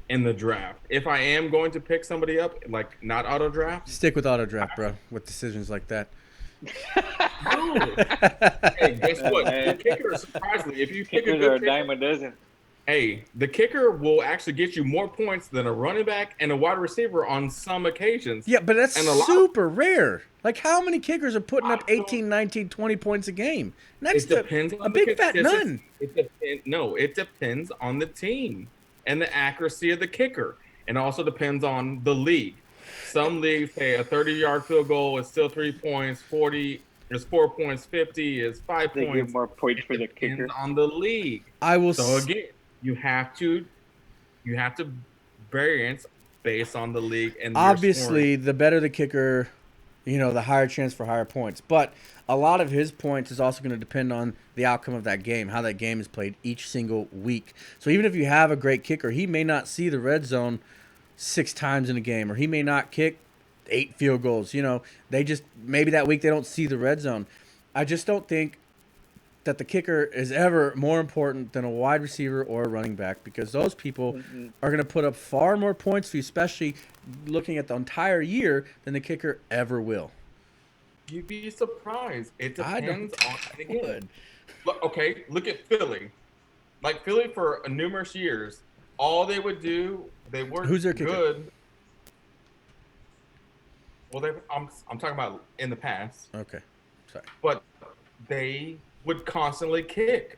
in the draft. If I am going to pick somebody up, like not auto draft, Stick with auto draft, bro, with decisions like that. no. Hey, guess what? The kicker, surprisingly, if you pick a Kickers good are a kicker, dime a dozen. hey, the kicker will actually get you more points than a running back and a wide receiver on some occasions. Yeah, but that's And a lot- super rare. Like, how many kickers are putting up 18, 19, 20 points a game? Next It depends to on a big fat consistency. none. It depends on the team and the accuracy of the kicker. And also depends on the league. Some leagues say a 30-yard field goal is still 3 points, 40 is 4 points, 50 is 5 They points. give more points for the Depends kicker. on the league. I will. So again, you have to variance based on the league and your Obviously, scoring. the better the kicker, the higher chance for higher points. But a lot of his points is also going to depend on the outcome of that game, how that game is played each single week. So even if you have a great kicker, he may not see the red zone 6 times in a game, or he may not kick 8 field goals. They just maybe that week they don't see the red zone. I just don't think that the kicker is ever more important than a wide receiver or a running back, because those people are going to put up far more points for you, especially looking at the entire year, than the kicker ever will. You'd be surprised. It I depends don't on think the I would. Look at Philly. Like Philly for numerous years, all they would do, they were Who's their kicker? good. Well, I'm talking about in the past, Okay, sorry. but they would constantly kick.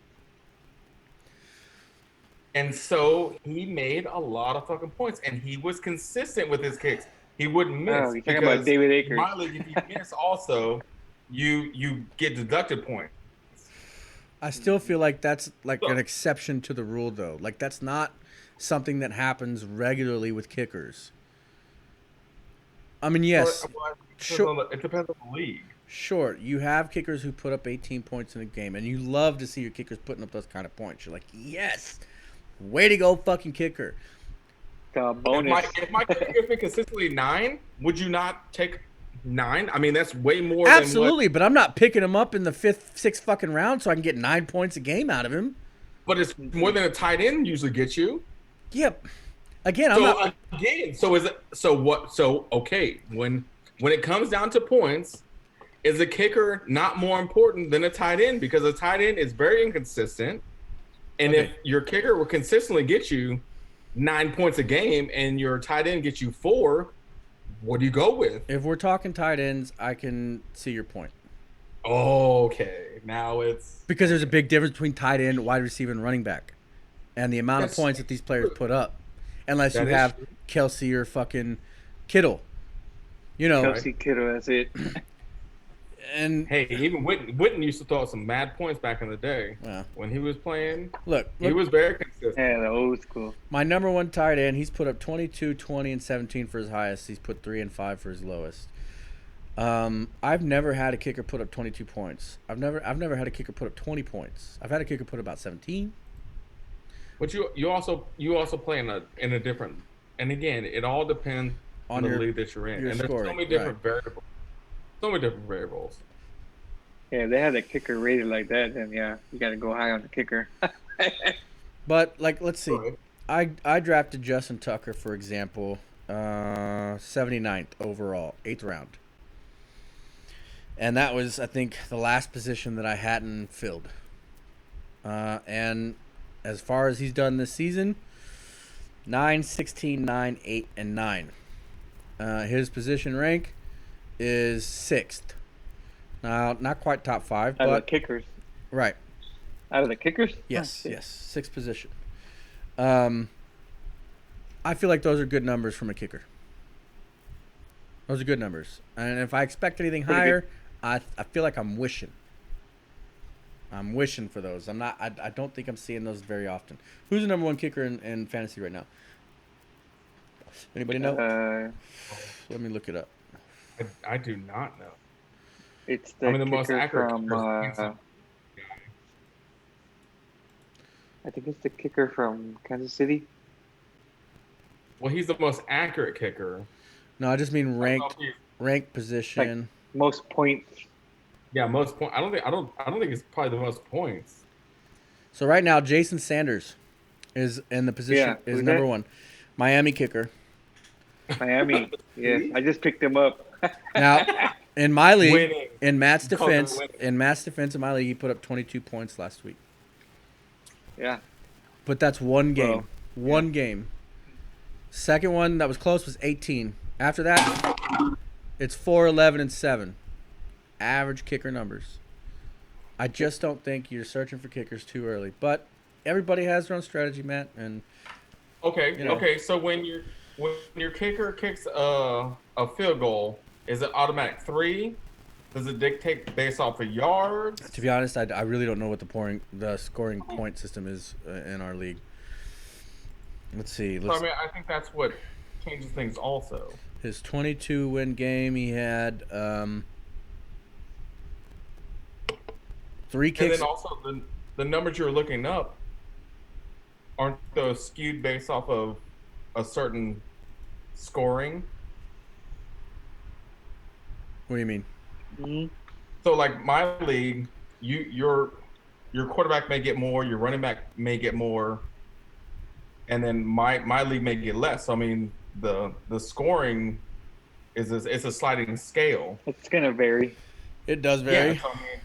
And so he made a lot of fucking points, and he was consistent with his kicks. He wouldn't miss. Oh, you're talking about David Akers. In my league, if you miss also, you get deducted points. I still feel like that's like an exception to the rule, though. Like, that's not something that happens regularly with kickers. I mean, yes, It depends on the league. sure, you have kickers who put up 18 points in a game, and you love to see your kickers putting up those kind of points. You're like, yes, way to go, fucking kicker. Bonus. If my kicker gives me consistently 9, would you not take 9? I mean, that's way more Absolutely, but I'm not picking him up in the 5th, 6th fucking round so I can get 9 points a game out of him. But it's more than a tight end usually gets you. Yep. Again, Okay, when it comes down to points, is a kicker not more important than a tight end? Because a tight end is very inconsistent. And if your kicker will consistently get you 9 points a game and your tight end gets you 4, what do you go with? If we're talking tight ends, I can see your point. Okay, now it's Because there's a big difference between tight end, wide receiver, and running back. And the amount of points that these players put up. Unless you have Kelsey or fucking Kittle. Kelsey Kittle, that's it. And hey, even Witten used to throw out some mad points back in the day. Yeah. When he was playing. Look, He was very consistent. Yeah, the old school. my number one tight end, he's put up 22, 20, and 17 for his highest. He's put 3 and 5 for his lowest. I've never had a kicker put up 22 points. I've never had a kicker put up 20 points. I've had a kicker put about 17. But you also play in a different, and again, it all depends on the league that you're in, your and there's scoring, so many different variables. So many different variables. Yeah, if they had a kicker rated like that, then yeah, you got to go high on the kicker. But, like, let's see. Right. I drafted Justin Tucker, for example, 79th overall, 8th round. And that was, I think, the last position that I hadn't filled. And as far as he's done this season, 9, 16, 9, 8, and 9. His position rank is 6th. Now, not quite top 5, Out of the but kickers. right. Out of the kickers? Yes, Oh, shit. yes, 6th position. I feel like those are good numbers from a kicker. Those are good numbers. And if I expect anything Pretty higher, I feel like I'm wishing. I'm wishing for those. I don't think I'm seeing those very often. Who's the number 1 kicker in fantasy right now? Anybody know? Let me look it up. I do not know. It's the the most kicker accurate from. kicker I think it's the kicker from Kansas City. Well, he's the most accurate kicker. No, I just mean I don't know ranked if ranked position. Most points. Yeah, most point. I don't think it's probably the most points. So right now, Jason Sanders is in the position Yeah, is who's number that? 1, Miami kicker. Miami. Yes, I just picked him up. Now, in my league, Winning. in Matt's You called it defense, winning. in my league, he put up 22 points last week. Yeah. But that's one game. Well, One game. Second one that was close was 18. After that, it's 4, 11, and 7. Average kicker numbers. I just don't think you're searching for kickers too early. But everybody has their own strategy, Matt. And Okay, You know. okay. So when your kicker kicks a field goal, is it automatic 3? Does it dictate based off of yards? to be honest, I really don't know what the scoring point system is in our league. Let's see. So, I mean, I think that's what changes things also. His 22 win game, he had 3 And kicks. then also the numbers you're looking up, aren't those skewed based off of a certain scoring? What do you mean? mhm. So like my league, your quarterback may get more, your running back may get more, and then my league may get less. So I mean the scoring it's a sliding scale. It's gonna vary. It does vary. Yeah, so, I mean,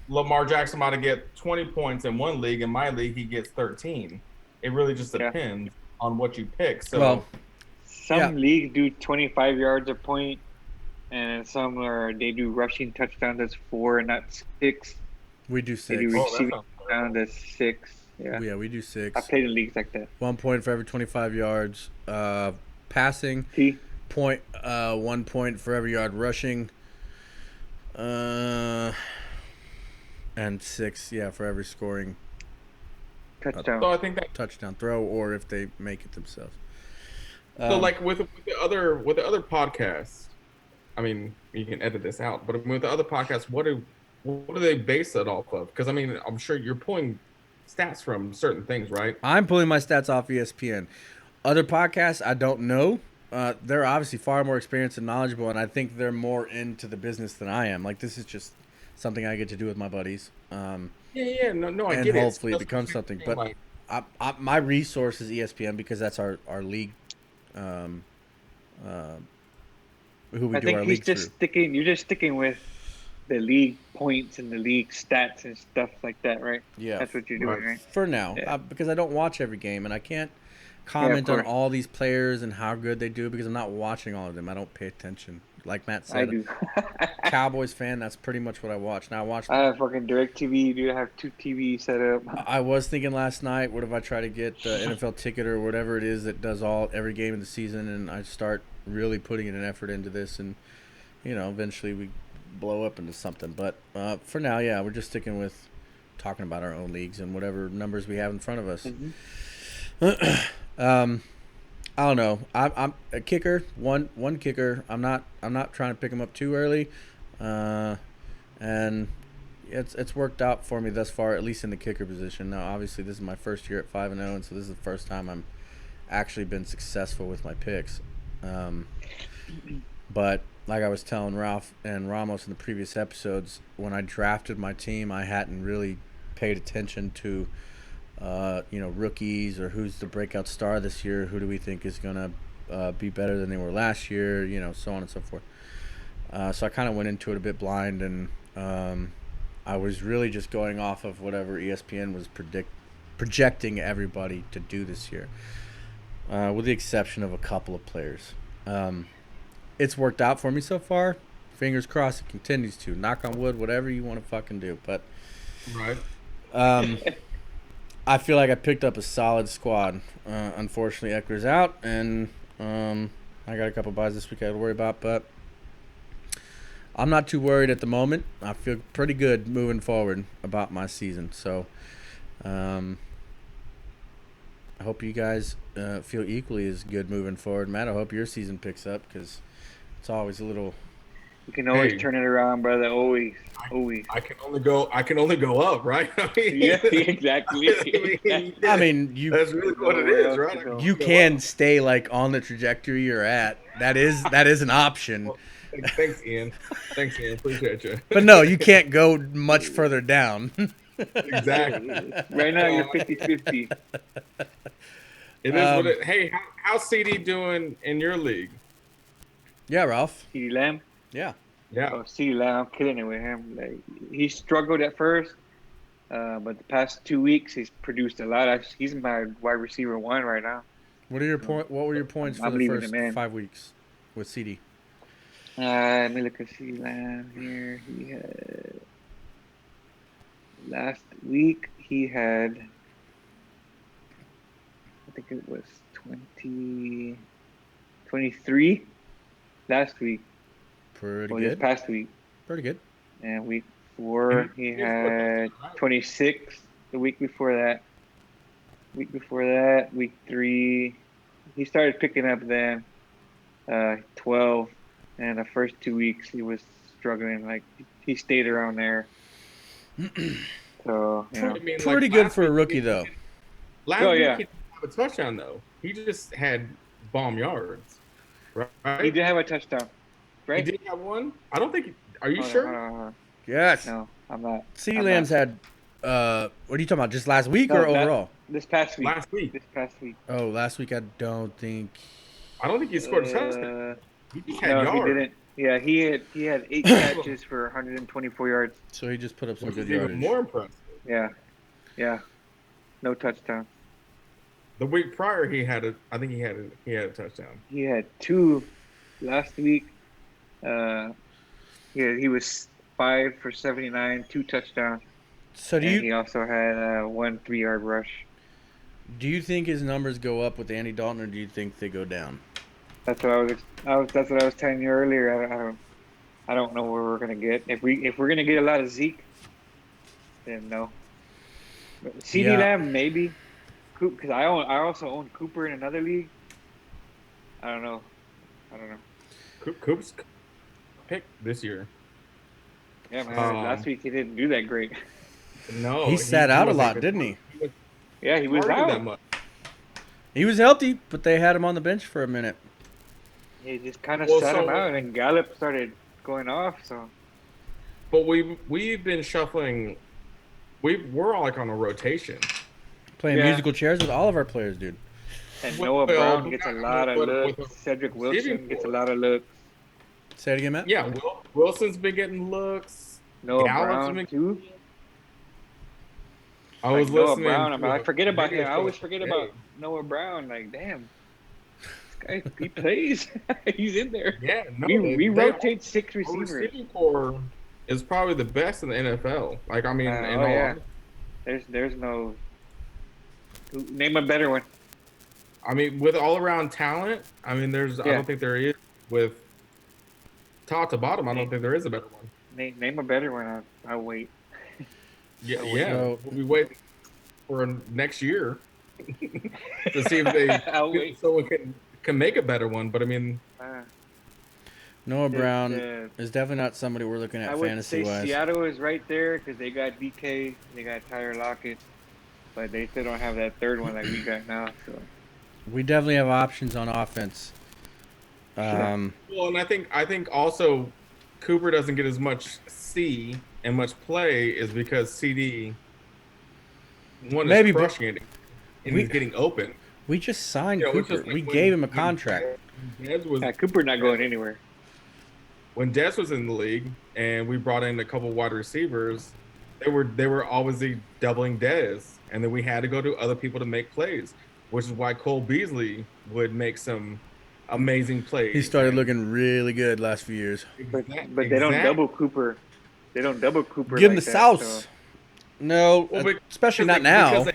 Lamar Jackson might get 20 points in one league. In my league, he gets 13. It really just Yeah. depends on what you pick. So Well, Some Yeah. leagues do 25 yards a point, and some they do rushing touchdowns that's 4 and not 6. We do They 6. do Oh, that receiving sounds touchdowns that's 6. Yeah. Yeah, we do 6. I played in leagues like that. 1 point for every 25 yards. Passing, See? 1 point for every yard rushing. And 6, for every scoring Touchdown. so I think that touchdown throw, or if they make it themselves. so like with the other podcasts, I mean you can edit this out, but with the other podcasts, what do they base it off of? Because I mean I'm sure you're pulling stats from certain things, right? I'm pulling my stats off ESPN. Other podcasts, I don't know. They're obviously far more experienced and knowledgeable, and I think they're more into the business than I am. Like, this is just something I get to do with my buddies. Yeah, no, I and get it. hopefully it That's becomes what something. you're But saying, my resource is ESPN because that's our league. Who we I do think our he's league just through. sticking. You're just sticking with the league points and the league stats and stuff like that, right? Yeah, That's what you're doing, right? for now, Yeah. because I don't watch every game and I can't comment on course. all these players and how good they do because I'm not watching all of them. I don't pay attention. Like Matt I said, do. Cowboys fan. That's pretty much what I watch. Now I watch. I have fucking DirecTV. Dude, I have 2 TV set up. I was thinking last night, what if I try to get the NFL ticket or whatever it is that does every game of the season, and I start really putting an effort into this, and eventually we blow up into something. But for now, we're just sticking with talking about our own leagues and whatever numbers we have in front of us. I don't know. I'm a kicker. One kicker. I'm not trying to pick him up too early, and it's worked out for me thus far, at least in the kicker position. Now, obviously, this is my first year at 5-0, and so this is the first time I'm actually been successful with my picks. But like I was telling Ralph and Ramos in the previous episodes, when I drafted my team, I hadn't really paid attention to rookies or who's the breakout star this year. Who do we think is gonna be better than they were last year? So on and so forth. So I kind of went into it a bit blind, and I was really just going off of whatever ESPN was projecting everybody to do this year, with the exception of a couple of players. It's worked out for me so far. Fingers crossed it continues to. Knock on wood, whatever you want to fucking do. But Right. I feel like I picked up a solid squad. Unfortunately, Eckler's out, and I got a couple buys this week I got to worry about, but I'm not too worried at the moment. I feel pretty good moving forward about my season. So I hope you guys feel equally as good moving forward. Matt, I hope your season picks up because it's always a little. You can always turn it around, brother. Always. I can only go up, right? I mean, Yeah, exactly. I mean, you. That's really what it is, right? You can stay like on the trajectory you're at. That is an option. Well, thanks, Ian. Appreciate you. But no, you can't go much further down. Exactly. Right now, you're 50-50. It is what it. Hey, how's CD doing in your league? Yeah, Ralph. CeeDee Lamb. Yeah. Yeah. Oh, CeeDee Lamb. I'm killing it with him. Like, he struggled at first, but the past 2 weeks he's produced a lot. He's my wide receiver 1 right now. What were your points for the first 5 weeks with CD? Let me look at CeeDee Lamb here. He had last week. He had, I think it was 23 last week. Pretty Well, good. this past week. Pretty good. And week 4, he had 26. The week before that. Week 3, he started picking up then 12. And the first 2 weeks, he was struggling. Like, he stayed around there. So, pretty good for a rookie, though. Last week, he didn't have a touchdown, though. He just had bomb yards. Right? He did have a touchdown. Right? He did have one? I don't think. Are you sure? Yes. No, I'm not. CeeDee Lamb's had. What are you talking about? Just last week or overall? This past week. This past week. Oh, last week I don't think. I don't think he scored a touchdown. He just had yards. He didn't. Yeah, he had 8 catches for 124 yards. So he just put up some good yardage. Even more impressive. Yeah. No touchdown. The week prior, I think he had a touchdown. He had 2 last week. He was 5 for 79, 2 touchdowns. So he also had 1 3-yard rush. Do you think his numbers go up with Andy Dalton, or do you think they go down? That's what that's what I was telling you earlier. I don't know where we're gonna get. If we're gonna get a lot of Zeke, then no. CeeDee Lamb maybe, because I also own Cooper in another league. I don't know. Coop's pick this year. Yeah, man. Last week he didn't do that great. No, he sat out a lot, didn't he? Yeah, he was out. That much. He was healthy, but they had him on the bench for a minute. He just kind of sat him out, and Gallup started going off. So, but we've been shuffling. We're all like on a rotation, playing musical chairs with all of our players, dude. And Noah Brown gets a lot of looks. Cedric Wilson gets a lot of looks. Say it again, Matt. Yeah, Wilson's been getting looks. Noah Brown too. I was listening. Noah Brown. I forget about him. I always forget about Noah Brown. Like, damn. Guy, he plays. He's in there. Yeah, no, we rotate 6 receivers. Receiving core is probably the best in the NFL. Like, I mean, there's no. Name a better one. I mean, with all around talent, I mean, I don't think there is with top to bottom. I don't think there is a better one. Name a better one. I'll wait. Yeah. We wait for next year to see if someone can make a better one. But I mean, Noah Brown is definitely not somebody we're looking at fantasy wise. Seattle is right there because they got DK, they got Tyler Lockett, but they still don't have that third one like we got now. So we definitely have options on offense. Well, and I think also Cooper doesn't get as much C and much play is because CD one is Maybe, but crushing it, and we he's getting open. we just signed You know, it's Cooper. just like We gave him a contract. Dez was Cooper not going anywhere. when Dez was in the league, and we brought in a couple wide receivers. They were always doubling Dez, and then we had to go to other people to make plays, which is why Cole Beasley would make some amazing plays. He started looking really good last few years. But they don't double Cooper. They don't double Cooper. Give him like the that, South. so. No, Well, especially not now. Because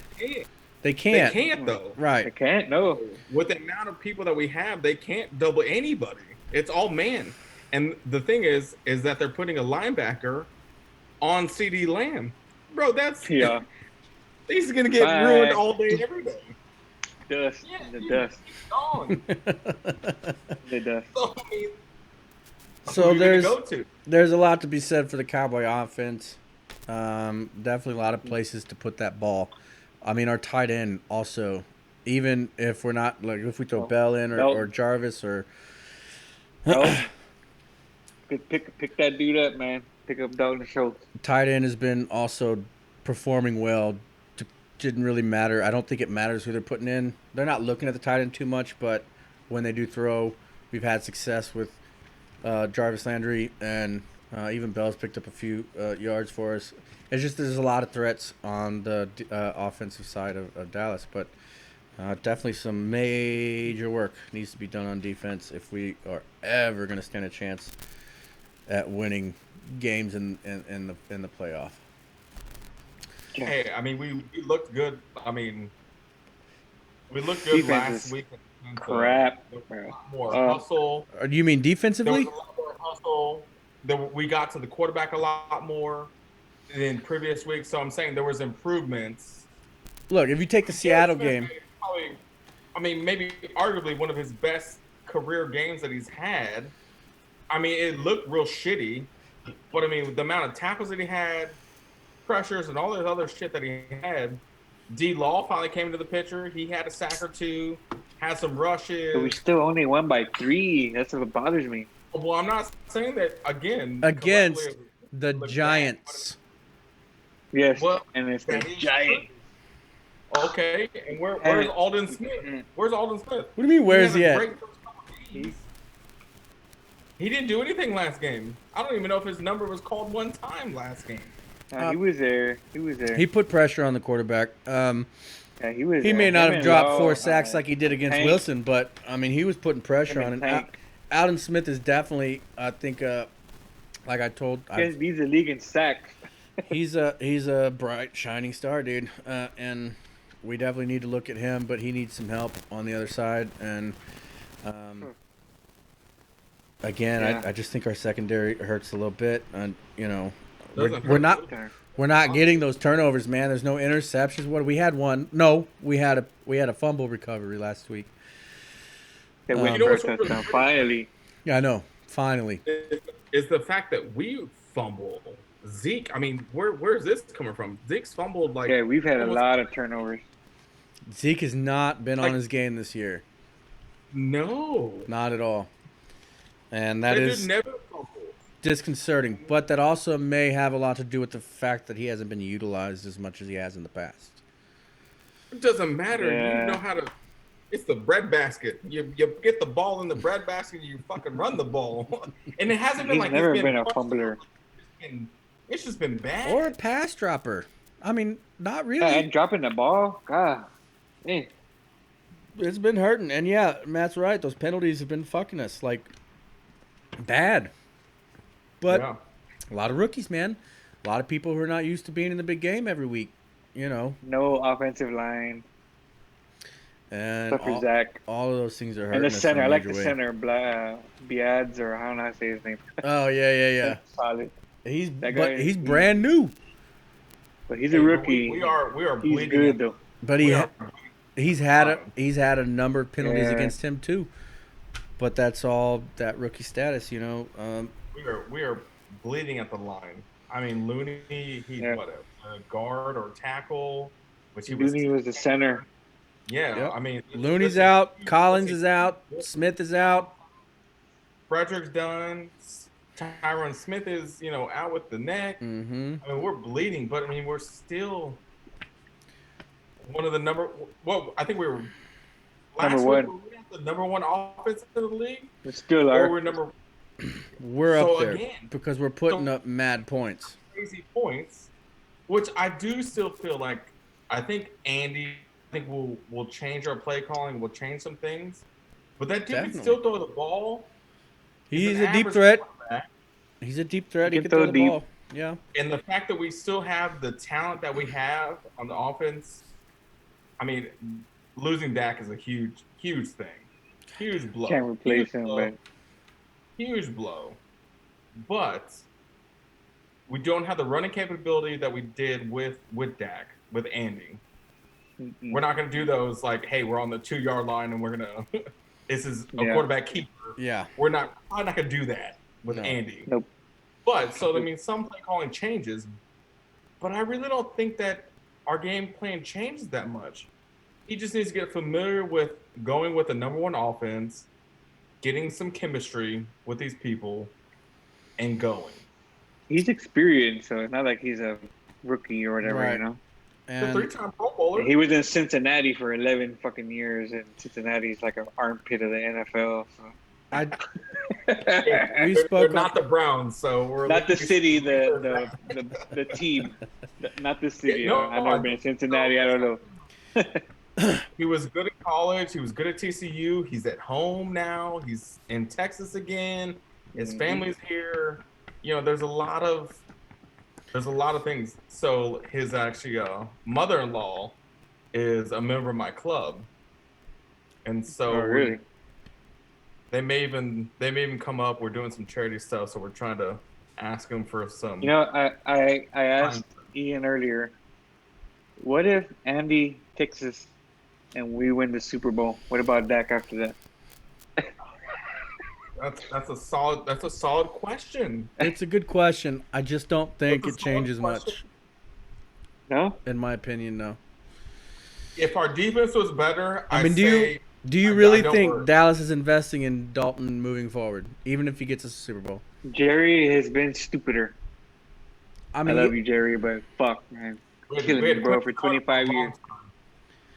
They can't. They can't though. Right. They can't. No. With the amount of people that we have, they can't double anybody. It's all man. And the thing is that they're putting a linebacker on CD Lamb. Bro, that's Yeah. He's gonna get ruined all day, every day. Dust. Yeah, The dust. He's gone. The dust. So, I mean, So who are you gonna go to? there's a lot to be said for the Cowboy offense. Definitely a lot of places to put that ball. I mean, our tight end also, even if we're not, like, if we throw Bell in or Jarvis or Pick that dude up, man. Pick up Dalton Schultz. tight end has been also performing well. Didn't really matter. I don't think it matters who they're putting in. They're not looking at the tight end too much, but when they do throw, we've had success with Jarvis Landry, and even Bell's picked up a few yards for us. It's just there's a lot of threats on the offensive side of Dallas, but definitely some major work needs to be done on defense if we are ever going to stand a chance at winning games in the playoff. Hey, I mean, we looked good. I mean, we looked good Defense last week. Crap. There was a lot more hustle. Do you mean There defensively? was a lot more hustle. We got to the quarterback a lot more than previous weeks. So I'm saying there was improvements. Look, if you take the Seattle game, probably, I mean, maybe arguably one of his best career games that he's had. I mean, it looked real shitty, but I mean, the amount of tackles that he had, pressures, and all this other shit that he had. D. Law finally came into the picture. He had a sack or two, had some rushes. But we still only won by 3. That's what bothers me. Well, I'm not saying that again. against the Giants. Yes, Well, and it's the that is giant. Okay, and where's Alden Smith? Where's Alden Smith? What do you mean, where's had he a at? great first couple games. He didn't do anything last game. I don't even know if his number was called one time last game. He was there. He was there. He put pressure on the quarterback. Yeah, he was. He there. may not Him have and dropped Law, 4 sacks like he did against Tank. Wilson, but I mean, he was putting pressure Him on and it. Tank. Alden Smith is definitely, I think, like I told, He leads the league in sacks. he's a bright, shining star, dude, and we definitely need to look at him. But he needs some help on the other side, and again, Yeah. I just think our secondary hurts a little bit, and you know, Doesn't we're hurt. not. We're not getting those turnovers, man. There's no interceptions. What we had one? No, we had a fumble recovery last week. They went You know for a what's touchdown. really- Finally. Yeah, I know. Finally, Is the fact that we fumble. Zeke, I mean, where's this coming from? Zeke's fumbled like Yeah, we've had a almost- lot of turnovers. Zeke has not been on Like- his game this year. No. Not at all, and that That is dude never fumbled. disconcerting. But that also may have a lot to do with the fact that he hasn't been utilized as much as he has in the past. It doesn't matter. Yeah. You know how to. It's the bread basket. You get the ball in the bread basket and you fucking run the ball. And it hasn't been He's like never it's been a fumbler. It's just been bad. Or a pass dropper. I mean, not really. Yeah, and dropping the ball, God, hey, It's been hurting. And yeah, Matt's right. Those penalties have been fucking us like bad. But Yeah. a lot of rookies, man. A lot of people who are not used to being in the big game every week. You know, no offensive line. and Except for Zach. all of those things are hurting And the us center, in I a like major the way. center, Biads, or how do I say his name? Oh yeah. Solid. He's That guy- he's brand new, But he's a rookie. We are He's bleeding. good though. but We are- he's had a number of penalties Yeah. against him too. But that's all that rookie status, you know. we are bleeding at the line. I mean, Looney, he's Yeah. what a guard or tackle, which he was. Looney was the center. Yeah, Yep. I mean, Looney's out, Collins is out, Smith is out. Frederick's done. Tyron Smith is out with the neck. Mm-hmm. I mean, we're bleeding, but I mean, we're still. one of the number. Well, I think we were Number last week. one. Were we at the number one offense in the league, We still or are. we're number? We're up So there again, because we're putting so up mad points. crazy points, which I do still feel like. I think Andy. I think we'll change our play calling. We'll change some things, but that dude can Definitely. still throw the ball. He's an He's a deep average threat. quarterback. He's a deep You threat. He can can throw throw the deep. ball. Yeah. And the fact that we still have the talent that we have on the offense, I mean, losing Dak is a huge, huge thing. Huge blow. Can't replace him, blow, but huge blow. But we don't have the running capability that we did with Dak, with Andy. We're not going to do those like, hey, we're on the 2-yard line and we're going to, this is a quarterback keeper. Yeah. We're probably not going to do that with Andy. Nope. But so I mean, some play calling changes, but I really don't think that our game plan changes that much. He just needs to get familiar with going with the number one offense, getting some chemistry with these people, and going. He's experienced, so it's not like he's a rookie or whatever, Right. you know. The And 3-time Pro Bowler. He was in Cincinnati for 11 fucking years, and Cincinnati's like an armpit of the NFL. So. we They're spoke not the Browns, so we're Not the city, the team, not the city. No, I've never been in Cincinnati. I don't know. He was good at college. He was good at TCU. He's at home now. He's in Texas again. His family's here. You know, there's a lot of things. So his actually mother-in-law is a member of my club, and so really? they may even come up. We're doing some charity stuff, so we're trying to ask him for some. You know, I asked Ian earlier, what if Andy takes us and we win the Super Bowl? What about Dak after that? That's a solid question. It's a good question. I just don't think it changes much. No? In my opinion, no. If our defense was better, I mean, do you really think Dallas is investing in Dalton moving forward, even if he gets us a Super Bowl? Jerry has been stupider. I mean, I love you, Jerry, but fuck, man. Killing me, bro, for 25 years.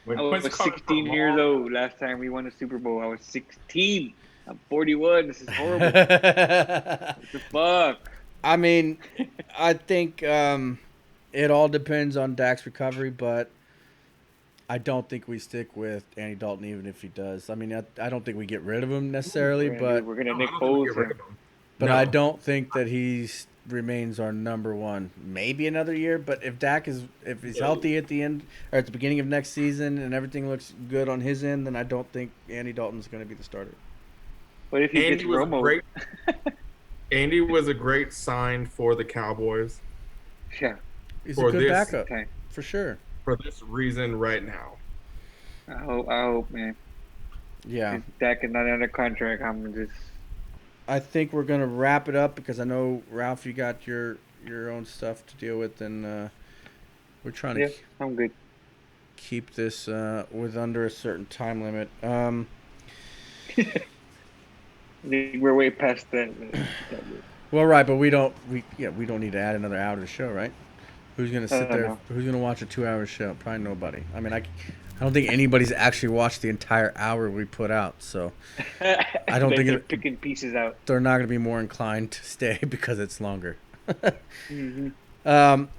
I was 16 years old last time we won the Super Bowl. I was 16. I'm 41. This is horrible. What the fuck? I mean, I think it all depends on Dak's recovery, but I don't think we stick with Andy Dalton even if he does. I mean, I don't think we get rid of him necessarily, but we're gonna Nick Foles him. But I don't think that he remains our number one. Maybe another year, but if he's healthy at the end or at the beginning of next season and everything looks good on his end, then I don't think Andy Dalton's going to be the starter. What if he gets Romo? Andy was a great sign for the Cowboys. Yeah, he's a good backup for sure. For this reason, right now. I hope, man. Yeah, Dak is not under contract. I think we're gonna wrap it up because I know Ralph, you got your own stuff to deal with, and we're trying to. I'm good. Keep this with under a certain time limit. We're way past that. Well, right, but we don't need to add another hour to the show, right? Who's gonna sit there? No. Who's gonna watch a 2-hour show? Probably nobody. I mean, I don't think anybody's actually watched the entire hour we put out. So I don't think they're picking pieces out. They're not gonna be more inclined to stay because it's longer. Mm-hmm.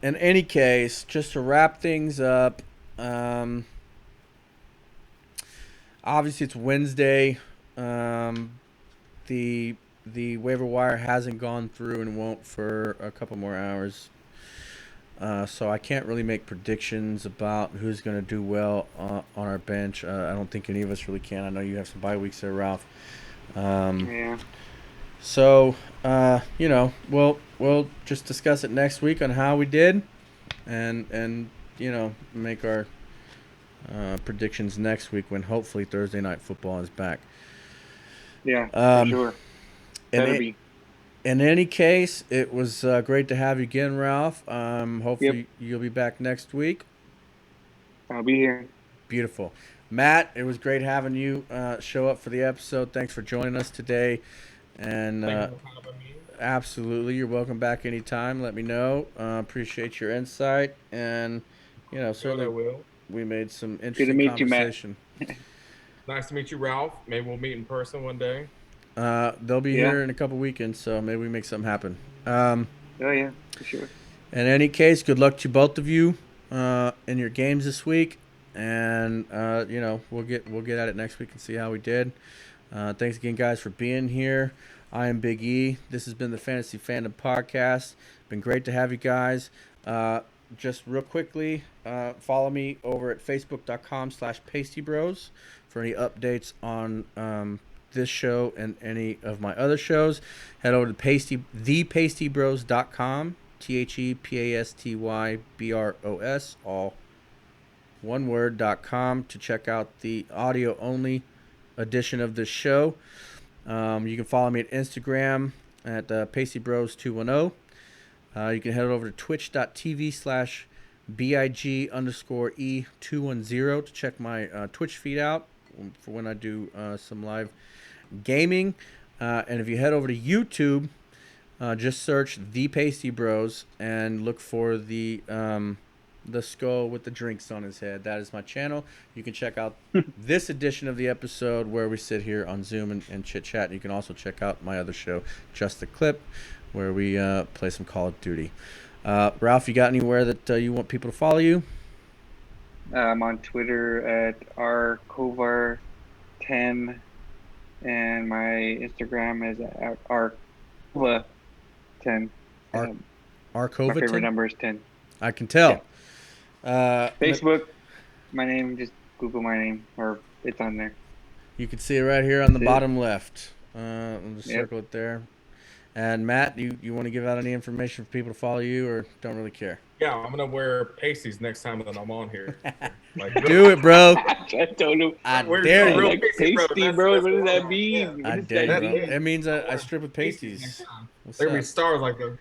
In any case, just to wrap things up, obviously it's Wednesday. The waiver wire hasn't gone through and won't for a couple more hours. So I can't really make predictions about who's going to do well on our bench. I don't think any of us really can. I know you have some bye weeks there, Ralph. Yeah. So, we'll just discuss it next week on how we did and make our predictions next week when hopefully Thursday Night Football is back. Yeah, for sure. In any case, it was great to have you again, Ralph. Hopefully you'll be back next week. I'll be here. Beautiful. Matt, it was great having you show up for the episode. Thanks for joining us today. And absolutely, you're welcome back anytime. Let me know. Appreciate your insight. And, certainly We made some Good to interesting meet you, Matt. conversation. Nice to meet you, Ralph. Maybe we'll meet in person one day. They'll be Yeah. here in a couple weekends, so maybe we make something happen. Oh yeah, for sure. In any case, good luck to both of you in your games this week, and we'll get at it next week and see how we did. Thanks again, guys, for being here. I am Big E. This has been the Fantasy Fandom Podcast. Been great to have you guys. Just real quickly, follow me over at facebook.com/pastybros for any updates on this show and any of my other shows. Head over to thepastybros.com, ThePastybros, all one word.com, to check out the audio only edition of this show. You can follow me at Instagram at pastybros210. You can head over to twitch.tv/BIG_E210 to check my Twitch feed out for when I do some live gaming. And if you head over to YouTube, just search The Pasty Bros and look for the skull with the drinks on his head. That is my channel. You can check out this edition of the episode where we sit here on Zoom and chit chat. You can also check out my other show, Just the Clip, where we play some Call of Duty. Ralph, you got anywhere that you want people to follow you? I'm on Twitter at rcovar10, and my Instagram is at rcova10. My Arcova10? favorite number is 10. I can tell. Yeah. Facebook, my name, just Google my name, or it's on there. You can see it right here on the bottom left. I'll just circle it there. And Matt, you want to give out any information for people to follow you, or don't really care? Yeah, I'm gonna wear pasties next time that I'm on here. Do it, bro. I told him. I dare you. Like, pasty, bro. What does that mean? I dare you, bro. It means I strip with pasties. They're gonna be stars like a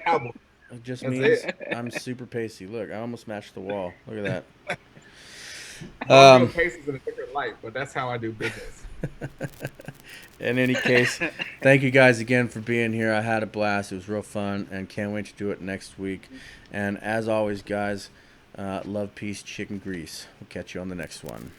cowboy. It just means I'm super pasty. Look, I almost matched the wall. Look at that. I'm doing pasties in a different light, but that's how I do business. In any case, thank you guys again for being here. I had a blast. It was real fun, and can't wait to do it next week. And as always, guys, love, peace, chicken grease. We'll catch you on the next one.